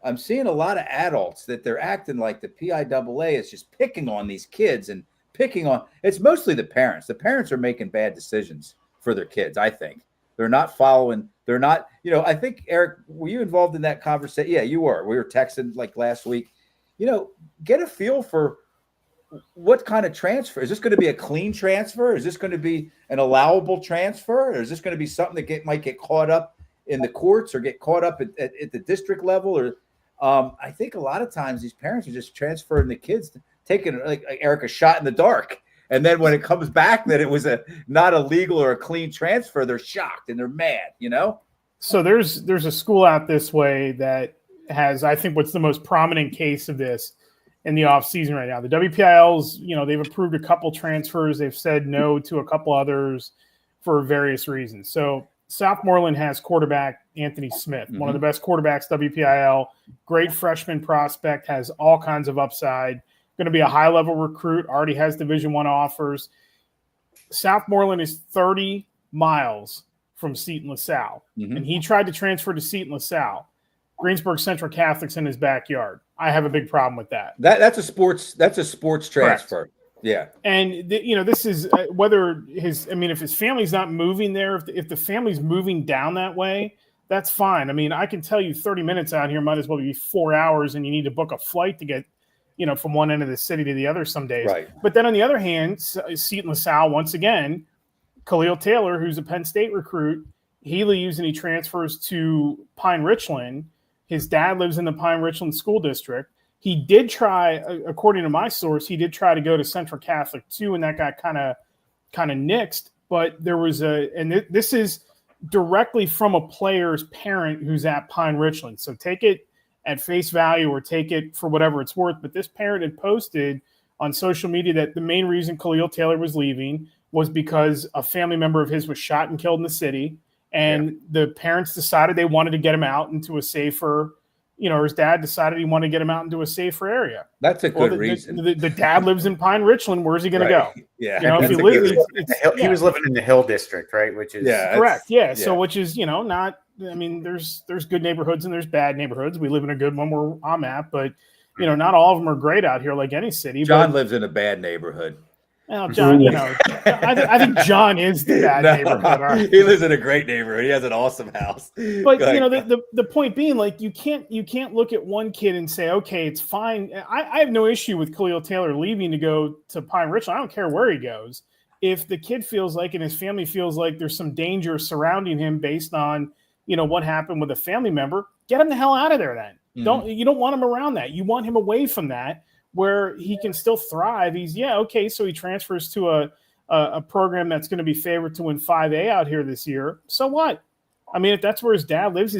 I'm seeing a lot of adults that they're acting like the PIAA is just picking on these kids and it's mostly the parents. The parents are making bad decisions for their kids. I think they're not following. They're not, I think, Eric, were you involved in that conversation? Yeah, you were. We were texting like last week, get a feel for what kind of transfer. Is this going to be a clean transfer? Is this going to be an allowable transfer? Or is this going to be something that might get caught up in the courts or get caught up at the district level? Or I think a lot of times these parents are just transferring the kids, taking like Eric a shot in the dark. And then when it comes back that it was not a legal or a clean transfer, they're shocked and they're mad, So there's a school out this way that has, I think, what's the most prominent case of this in the off season right now. The WPILs, they've approved a couple transfers. They've said no to a couple others for various reasons. So Southmoreland has quarterback Anthony Smith, one of the best quarterbacks, WPIL, great freshman prospect, has all kinds of upside, going to be a high-level recruit, already has Division I offers. Southmoreland is 30 miles from Seton LaSalle, Mhm. and he tried to transfer to Seton LaSalle. Greensburg Central Catholic's in his backyard. I have a big problem with that. That's a sports transfer. Yeah. And this is whether if his family's not moving there, if the family's moving down that way, that's fine. I mean, I can tell you 30 minutes out here might as well be 4 hours, and you need to book a flight to get, from one end of the city to the other some days. Right. But then on the other hand, Seton LaSalle, once again, Khalil Taylor, who's a Penn State recruit, he leaves and he transfers to Pine Richland. His dad lives in the Pine Richland School District. He did try, according to my source, he did try to go to Central Catholic too, and that got kind of nixed. But there was this is directly from a player's parent who's at Pine Richland. So take it at face value or take it for whatever it's worth. But this parent had posted on social media that the main reason Khalil Taylor was leaving was because a family member of his was shot and killed in the city. And the parents decided they wanted to get him out into a safer, or his dad decided he wanted to get him out into a safer area. That's a good reason. The dad lives in Pine Richland. Where's he going to go? Yeah. If he That's lives, he was living in the Hill District, right? Which is correct. Yeah. So which is, not, I mean, there's good neighborhoods and there's bad neighborhoods. We live in a good one where I'm at, but not all of them are great out here like any city. John lives in a bad neighborhood. Well, John, I think John is the bad neighborhood. Right? He lives in a great neighborhood. He has an awesome house. But the point being, like, you can't look at one kid and say, okay, it's fine. I have no issue with Khalil Taylor leaving to go to Pine Richland. I don't care where he goes. If the kid feels like and his family feels like there's some danger surrounding him based on what happened with a family member, get him the hell out of there. Then you don't want him around that. You want him away from that, where he can still thrive. So he transfers to a program that's going to be favored to win 5A out here this year. So what? I mean, if that's where his dad lives,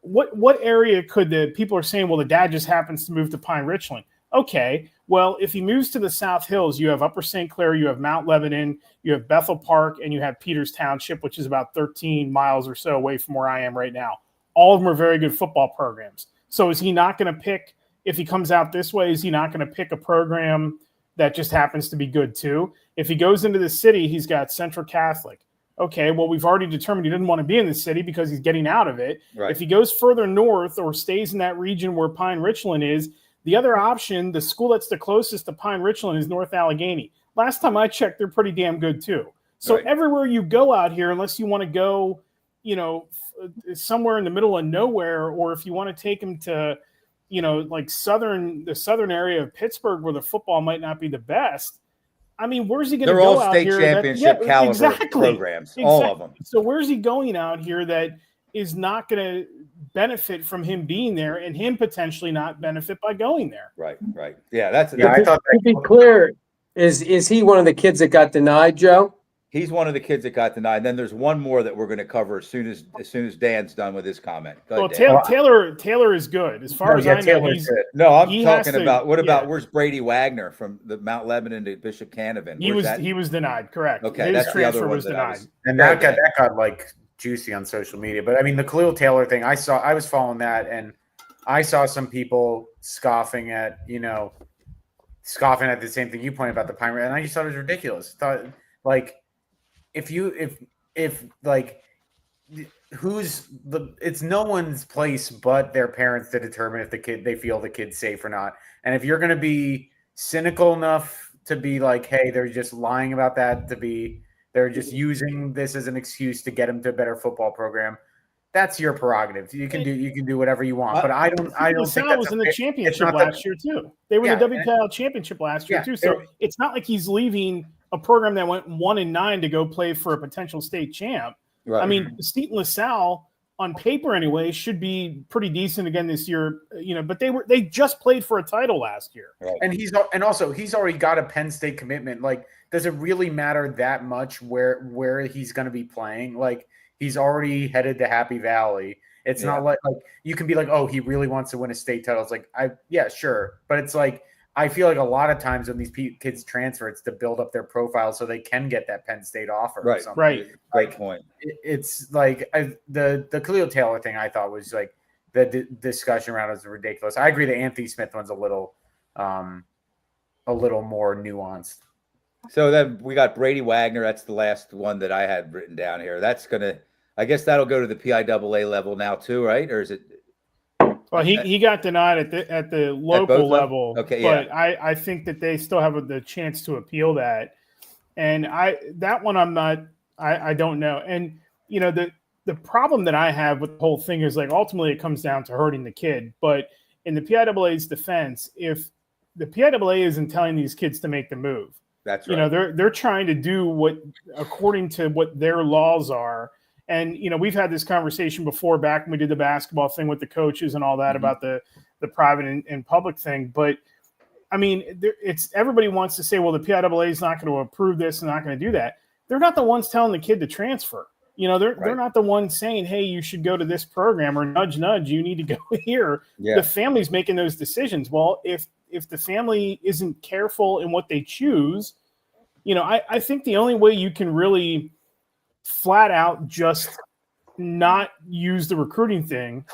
what area could the people are saying, well, the dad just happens to move to Pine Richland. Okay, well, if he moves to the South Hills, you have Upper St. Clair, you have Mount Lebanon, you have Bethel Park, and you have Peters Township, which is about 13 miles or so away from where I am right now. All of them are very good football programs. So is he not going to pick, if he comes out this way, is he not going to pick a program that just happens to be good too? If he goes into the city, he's got Central Catholic. Okay, well, we've already determined he didn't want to be in the city because he's getting out of it. Right. If he goes further north or stays in that region where Pine Richland is, the other option, the school that's the closest to Pine Richland is North Allegheny. Last time I checked, they're pretty damn good too. So everywhere you go out here, unless you want to go, somewhere in the middle of nowhere, or if you want to take him to, like the southern area of Pittsburgh where the football might not be the best. I mean, where's he going to go out here? They're all state championship caliber programs, all of them. So where's he going out here that is not going to benefit from him being there and him potentially not benefit by going there? Right. Yeah, to be clear, is he one of the kids that got denied, Joe? He's one of the kids that got denied. Then there's one more that we're going to cover as soon as Dan's done with his comment. Go ahead, Taylor is good as far as I know. I'm talking about where's Brady Wagner from the Mount Lebanon to Bishop Canevin? He was denied. Correct. Okay, his that's transfer the other one was denied. And that got like juicy on social media. But I mean, the Khalil Taylor thing, I was following that, and I saw some people scoffing at the same thing you pointed about the Pine, and I just thought it was ridiculous. Thought like. It's no one's place but their parents to determine if they feel the kid's safe or not. And if you're going to be cynical enough to be like, hey, they're just lying about that, they're just using this as an excuse to get them to a better football program, that's your prerogative. You can do whatever you want. But I don't think that was in the championship last year too. They were in the WPL championship last year too. So it's not like he's leaving a program that went 1-9 to go play for a potential state champ. Right. I mean, Seton LaSalle on paper anyway should be pretty decent again this year, but they just played for a title last year. Right. And he's already got a Penn State commitment. Like, does it really matter that much where he's going to be playing? Like, he's already headed to Happy Valley. It's not like you can be like, oh, he really wants to win a state title. It's like, sure. But it's like, I feel like a lot of times when these kids transfer, it's to build up their profile so they can get that Penn State offer. Right. Or something. Right. Great point. It's like the Khalil Taylor thing. I thought was like the discussion around it was ridiculous. I agree. The Anthony Smith one's a little more nuanced. So then we got Brady Wagner. That's the last one that I had written down here. That's gonna, I guess that'll go to the PIAA level now too, right? Or is it? Well, he got denied at the local both level. Okay, but I think that they still have the chance to appeal that. And that one I don't know. And the problem that I have with the whole thing is like ultimately it comes down to hurting the kid. But in the PIAA's defense, if the PIAA isn't telling these kids to make the move, That's right. they're trying to do what according to what their laws are. And we've had this conversation before back when we did the basketball thing with the coaches and all that about the private and public thing. But I mean, it's everybody wants to say, well, the PIAA is not going to approve this and not going to do that. They're not the ones telling the kid to transfer. They're not the ones saying, hey, you should go to this program or nudge, you need to go here. Yeah. The family's making those decisions. Well, if the family isn't careful in what they choose, I think the only way you can really flat out just not use the recruiting thing,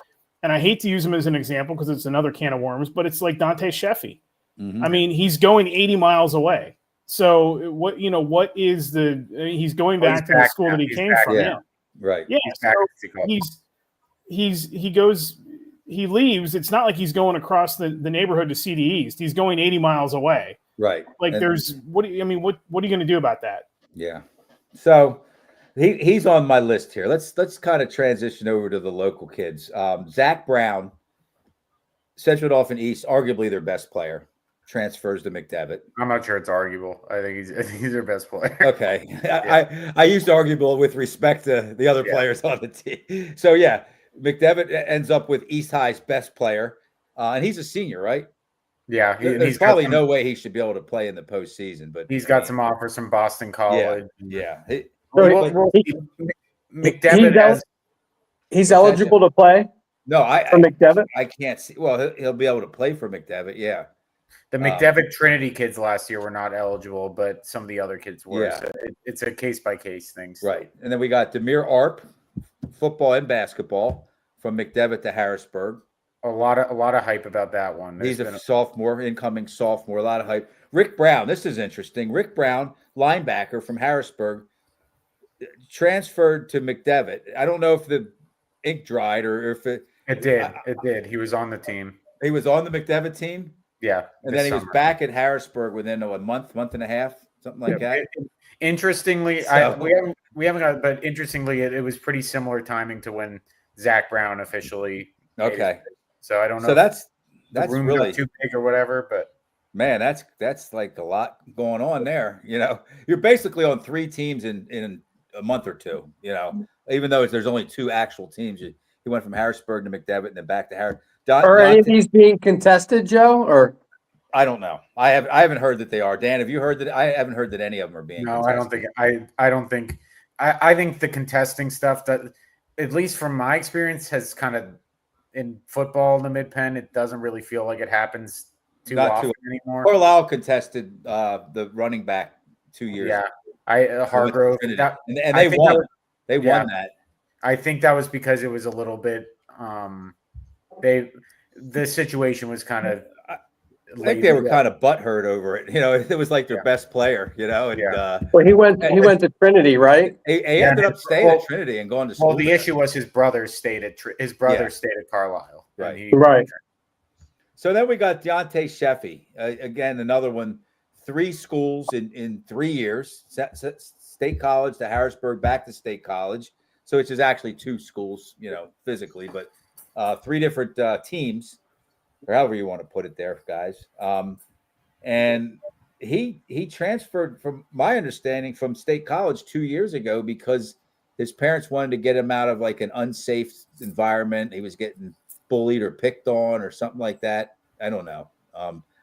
and I hate to use him as an example because it's another can of worms, but it's like Dante Sheffy. Mhm. I mean, he's going 80 miles away. So what is he's going back to the school that he came from. Yeah. Right. Yeah. So he leaves. It's not like he's going across the neighborhood to see the East. He's going 80 miles away. Right. Like And- what are you going to do about that? Yeah. So he's on my list here. Let's kind of transition over to the local kids. Zach Brown, Central Dauphin East, arguably their best player, transfers to McDevitt. I'm not sure it's arguable. I think he's their best player. Okay. I used arguable with respect to the other players on the team. So yeah, McDevitt ends up with East High's best player. And he's a senior, right? Yeah. There's probably no way he should be able to play in the postseason, but He's got some offers from Boston College. Yeah. McDevitt He's eligible to play No, for McDevitt. I can't see. Well, he'll be able to play for McDevitt. Yeah. the McDevitt Trinity kids last year were not eligible, but some of the other kids were. Yeah. So it's a case by case thing. So. Right. And then we got Demir Arp, football and basketball, from McDevitt to Harrisburg. A lot of hype about that one. He's a sophomore, incoming sophomore, a lot of hype. Rick Brown, this is interesting. Rick Brown, linebacker from Harrisburg, transferred to McDevitt. I don't know if the ink dried or if it did. It did. He was on the team. He was on the McDevitt team. Yeah. And then he was back at Harrisburg within a month and a half, something like that. Interestingly, we haven't got, but interestingly, it was pretty similar timing to when Zach Brown officially. Okay. So I don't know. So that's room really got too big or whatever, but man, that's like a lot going on there. You're basically on three teams in a month or two. Even though there's only two actual teams. He went from Harrisburg to McDevitt and then back to Harris. Are any of these being contested, Joe? Or I don't know. I haven't heard that they are. Dan, have you heard that? I haven't heard that any of them are being. No, contested. I don't think. I think the contesting stuff that, at least from my experience, has kind of in football in the Mid-Penn, it doesn't really feel like it happens Not often too- anymore. Carlisle contested the running back 2 years. Yeah, Hargrove. Trinity. That, and I they think won. that was- They yeah. won that. I think that was because it was a little bit. The situation was kind of. I think they were kind of butthurt over it. It was like their best player. And well, he went to Trinity, right? he ended up staying at Trinity and going to school. Well, the there. issue was his brother stayed at Carlisle. and Right. he- Right. So then we got Deontay Sheffy. Again, another one. 3 schools in 3 years. State College to Harrisburg, back to State College. So which is actually 2 schools, physically, but 3 different teams, or however you want to put it there, guys. And he transferred, from my understanding, from State College 2 years ago because his parents wanted to get him out of like an unsafe environment. He was getting bullied or picked on or something like that. I don't know.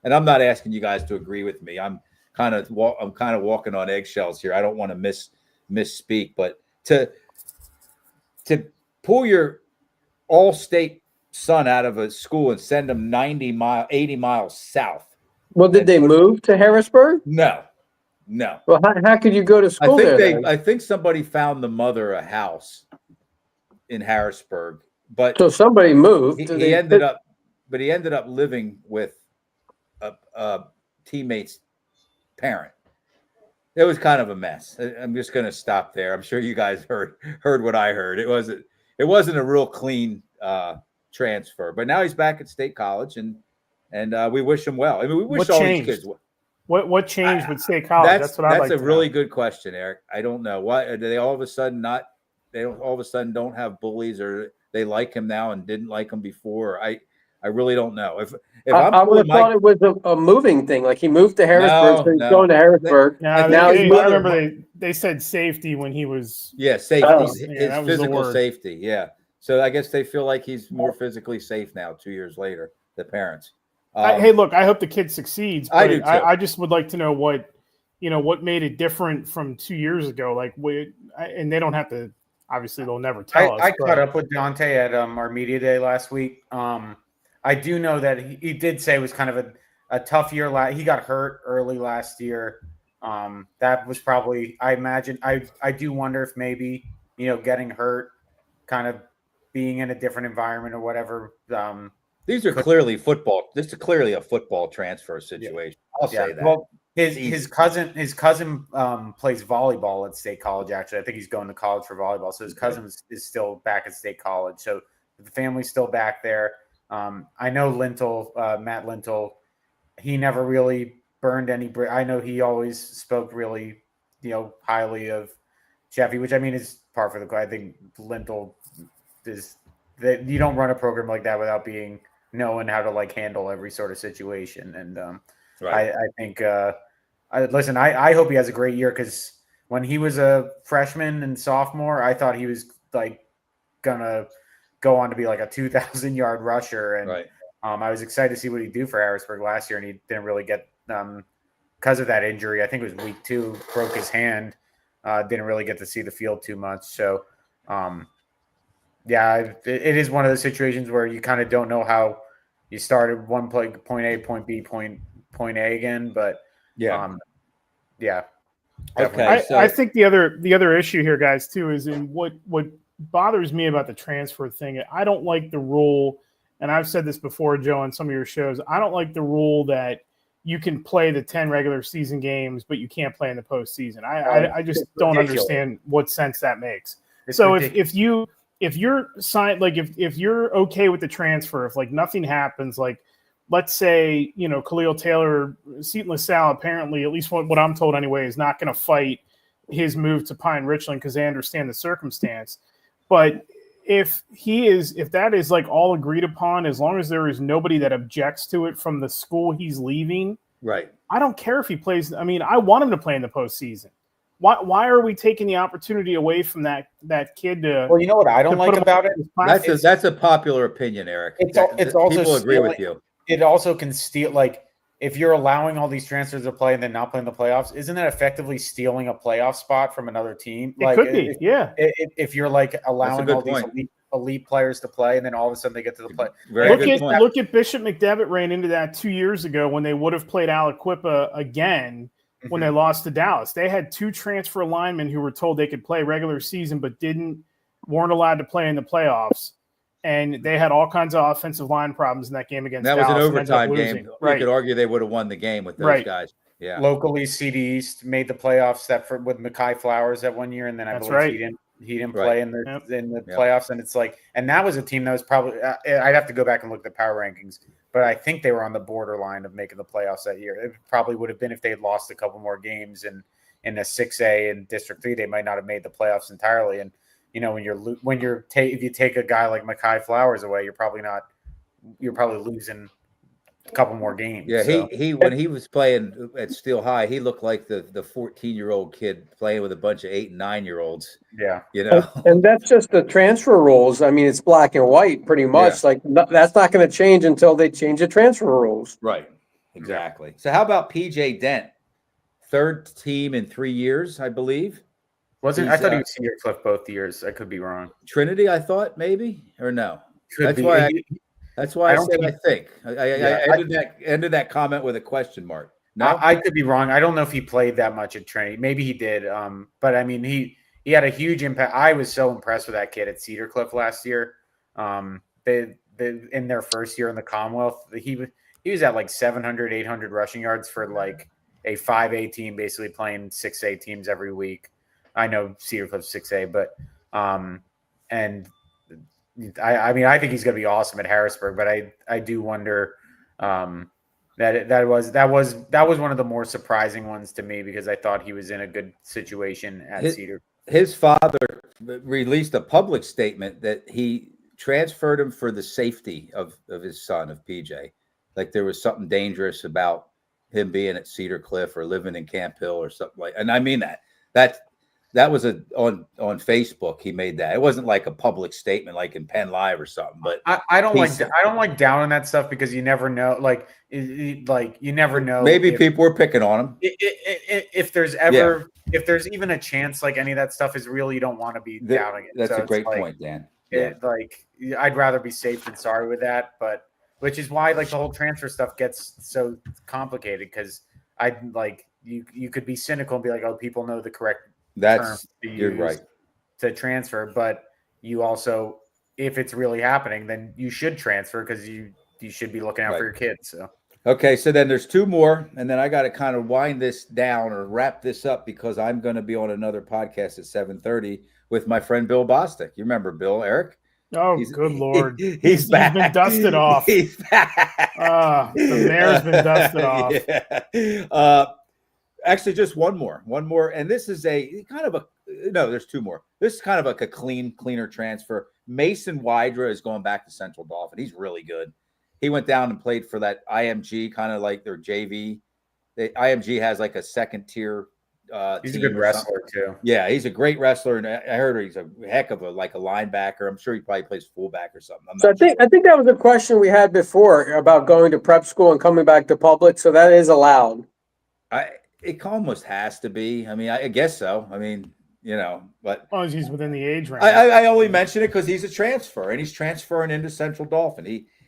And I'm not asking you guys to agree with me. I'm kind of walking on eggshells here. I don't want to misspeak, but to pull your all-state son out of a school and send him 80 miles south. Well, did they move to Harrisburg? No. Well, how could you go to school there? then? I think somebody found the mother a house in Harrisburg, but So somebody moved. he ended up living with a teammate's parent. It was kind of a mess. I'm just going to stop there. I'm sure you guys heard what I heard. It wasn't a real clean transfer, but now he's back at State College, and we wish him well. I mean, we wish What all changed? these kids well. What changed with State College? That's what I'd like That's to a really know. good question, Eric. I don't know why do they all of a sudden not. They don't all of a sudden don't have bullies, or they like him now and didn't like him before. I really don't know. If I would have thought it was a moving thing. Like he moved to Harrisburg, so he's going to Harrisburg. Yeah, now I he's remember they said safety when he was. Yeah, safety. Oh. His that was the physical word. safety. Yeah. So I guess they feel like he's more physically safe now, 2 years later, the parents. Hey, look, I hope the kid succeeds. But I do too. I just would like to know what made it different from 2 years ago. Like, and they don't have to. Obviously, they'll never tell us. I caught up with Dante at our media day last week. I do know that he did say it was kind of a tough year. He got hurt early last year. That was probably, I imagine, I do wonder if maybe, getting hurt, kind of being in a different environment or whatever. These are clearly football. This is clearly a football transfer situation. I'll say that. Well, his cousin plays volleyball at State College. Actually, I think he's going to college for volleyball. So his cousin is still back at State College. So the family's still back there. I know Matt Lintel, he never really burned any. I know he always spoke really, highly of Jeffy, which I mean is par for the course. I think Lintel is that you don't run a program like that without knowing how to like handle every sort of situation. And Right. I think, listen, I hope he has a great year, because when he was a freshman and sophomore, I thought he was like gonna go on to be like a 2,000-yard rusher, and Right. I was excited to see what he'd do for Harrisburg last year, and he didn't really get because of that injury. I think it was week 2, broke his hand, didn't really get to see the field too much. So, it is one of those situations where you kind of don't know how you started one play, point A, point B, point A again, but Yeah. definitely. Okay. I think the other issue here, guys, too, is in what bothers me about the transfer thing. I don't like the rule, and I've said this before, Joe, on some of your shows. I don't like the rule that you can play the 10 regular season games, but you can't play in the postseason. I just don't understand what sense that makes. So if you're signed, like if you're okay with the transfer, if like nothing happens, like let's say, Khalil Taylor, Seton LaSalle, apparently, at least what I'm told anyway, is not going to fight his move to Pine Richland because they understand the circumstance. But if that is like all agreed upon, as long as there is nobody that objects to it from the school he's leaving, Right. I don't care if he plays. I mean, I want him to play in the postseason. Why are we taking the opportunity away from that kid to? Well, you know what I don't like about it? That's a popular opinion, Eric. It's also people agree with stealing- you. It also can steal, like, if you're allowing all these transfers to play and then not playing the playoffs, isn't that effectively stealing a playoff spot from another team? It could be, yeah. If you're like allowing all good these elite players to play, and then all of a sudden they get to the play. Very good point. Look at Bishop McDevitt ran into that 2 years ago when they would have played Aliquippa again when they lost to Dallas. They had 2 transfer linemen who were told they could play regular season but weren't allowed to play in the playoffs. And they had all kinds of offensive line problems in that game against That Dallas. was an overtime losing. game. Right. You could argue they would have won the game with those guys. Yeah. Locally, CD East made the playoffs with Mekhi Flowers that one year, and then I believe he didn't play in the playoffs. And it's like, and that was a team that was probably I'd have to go back and look at the power rankings, but I think they were on the borderline of making the playoffs that year. It probably would have been if they had lost a couple more games in a 6A and District 3, they might not have made the playoffs entirely. And if you take a guy like Mekhi Flowers away, you're probably losing a couple more games. Yeah, so. he when he was playing at Steel High, he looked like the 14-year-old kid playing with a bunch of 8 and 9-year-olds. Yeah, and that's just the transfer rules. I mean, it's black and white pretty much. Yeah. Like that's not going to change until they change the transfer rules. Right. Exactly. So how about PJ Dent? 3rd team in 3 years, I believe. I thought he was Cedar Cliff both years. I could be wrong. Trinity, I thought maybe, or no. Could be. That's why I said I think. I ended that comment with a question mark. No, I could be wrong. I don't know if he played that much at Trinity. Maybe he did. But I mean, he had a huge impact. I was so impressed with that kid at Cedar Cliff last year. They in their first year in the Commonwealth, he was at like 700, 800 rushing yards for like a 5A team basically playing 6A teams every week. I know Cedar Cliff's 6A, but and I mean, I think he's going to be awesome at Harrisburg, but I do wonder that was one of the more surprising ones to me because I thought he was in a good situation at Cedar. His father released a public statement that he transferred him for the safety of his son, of PJ. Like there was something dangerous about him being at Cedar Cliff or living in Camp Hill or something like. And I mean that was on Facebook. He made that. It wasn't like a public statement like in Penn Live or something. But I don't like down on that stuff because you never know. Like you never know. Maybe people were picking on him. If there's ever if there's even a chance like any of that stuff is real, you don't want to be doubting it. That's a great point, Dan. Yeah. I'd rather be safe than sorry with that, but which is why like the whole transfer stuff gets so complicated because you could be cynical and be like, oh, people know the correct term to use you're right to transfer, but you also, if it's really happening, then you should transfer because you should be looking out for your kids. So. Okay, so then there's two more, and then I got to kind of wind this down or wrap this up because I'm going to be on another podcast at 7:30 with my friend Bill Bostic. You remember Bill, Eric? Oh, good Lord. He's back. He's been dusted off. He's back. The mayor's been dusted off. Yeah. Actually, just one more, and this is a kind of a no. There's two more. This is kind of like a cleaner transfer. Mason Wydra is going back to Central Dauphin. He's really good. He went down and played for that IMG, kind of like their JV. The IMG has like a second tier. He's a good wrestler too. Yeah, he's a great wrestler, and I heard he's a heck of a linebacker. I'm sure he probably plays fullback or something. So I think that was a question we had before about going to prep school and coming back to public. So that is allowed. It almost has to be. I mean, I guess so. I mean, but as long as he's within the age range. I only mention it because he's a transfer, and he's transferring into Central Dauphin.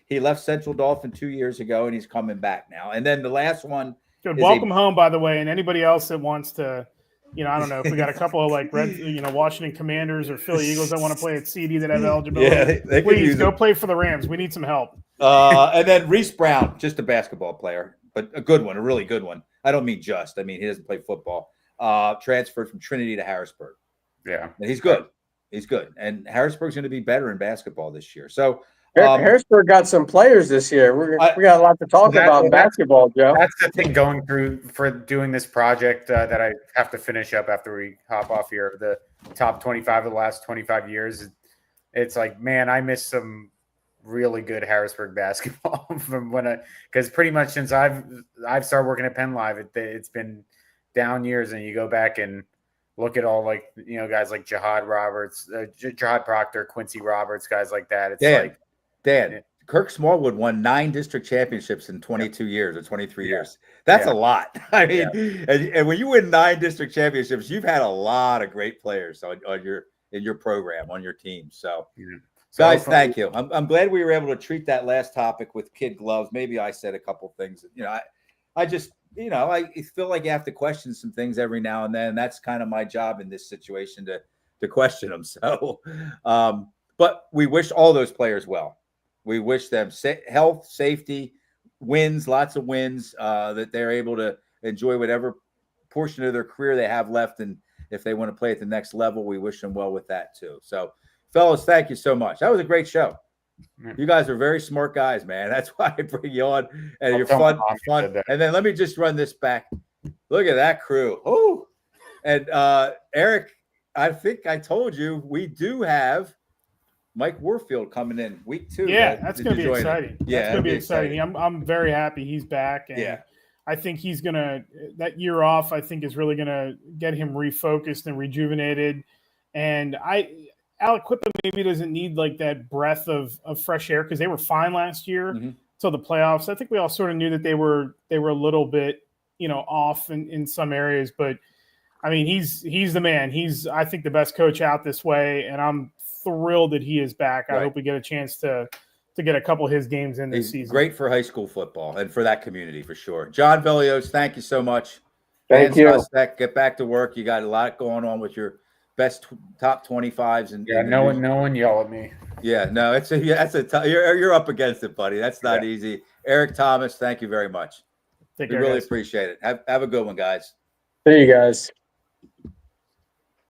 He left Central Dauphin 2 years ago, and he's coming back now. And then the last one. Good. Welcome home, by the way, and anybody else that wants to, I don't know if we got a couple of like Washington Commanders or Philly Eagles that want to play at CD that have eligibility. Yeah, they please go play for the Rams. We need some help. And then Reese Brown, just a basketball player, but a good one, a really good one. I don't mean just. I mean he doesn't play football. Transferred from Trinity to Harrisburg. Yeah, and he's good. He's good, and Harrisburg's going to be better in basketball this year. So. Harrisburg got some players this year. We got a lot to talk about in basketball, Joe. That's the thing going through for doing this project that I have to finish up after we hop off here. The top 25 of the last 25 years. It's like, man, I miss some really good Harrisburg basketball from because pretty much since I've started working at Penn Live, it's been down years, and you go back and look at all guys like Jihad Roberts, Jihad Proctor, Quincy Roberts, guys like that. It's Dan, Kirk Smallwood won 9 district championships in 22 years or 23 years. That's a lot. I mean, and when you win 9 district championships, you've had a lot of great players in your program, on your team. So, guys, thank you. I'm glad we were able to treat that last topic with kid gloves. Maybe I said a couple things. I just I feel like you have to question some things every now and then. That's kind of my job in this situation to question them. So, but we wish all those players well. We wish them health, safety, wins, lots of wins, that they're able to enjoy whatever portion of their career they have left. And if they want to play at the next level, we wish them well with that too. So, fellas, thank you so much. That was a great show. You guys are very smart guys, man. That's why I bring you on. And you're fun. And then let me just run this back. Look at that crew. Oh, and Eric, I think I told you we do have Mike Warfield coming in week 2. Yeah, that's going to be exciting. Yeah, that's going to be exciting. I'm very happy he's back. And I think he's going to – that year off, I think, is really going to get him refocused and rejuvenated. And Aliquippa maybe doesn't need like that breath of fresh air because they were fine last year till the playoffs. I think we all sort of knew that they were a little bit, off in some areas. But, I mean, he's the man. He's, I think, the best coach out this way, and I'm thrilled that he is back. I hope we get a chance to get a couple of his games in this season. Great for high school football and for that community for sure. John Velios, thank you so much. Thank you. Get back to work. You got a lot going on with your best top 25s and no one yell at me. Yeah, no, you're up against it, buddy. That's not easy. Eric Thomas, thank you very much. Take We care, really guys. appreciate it. Have a good one, guys. See you guys.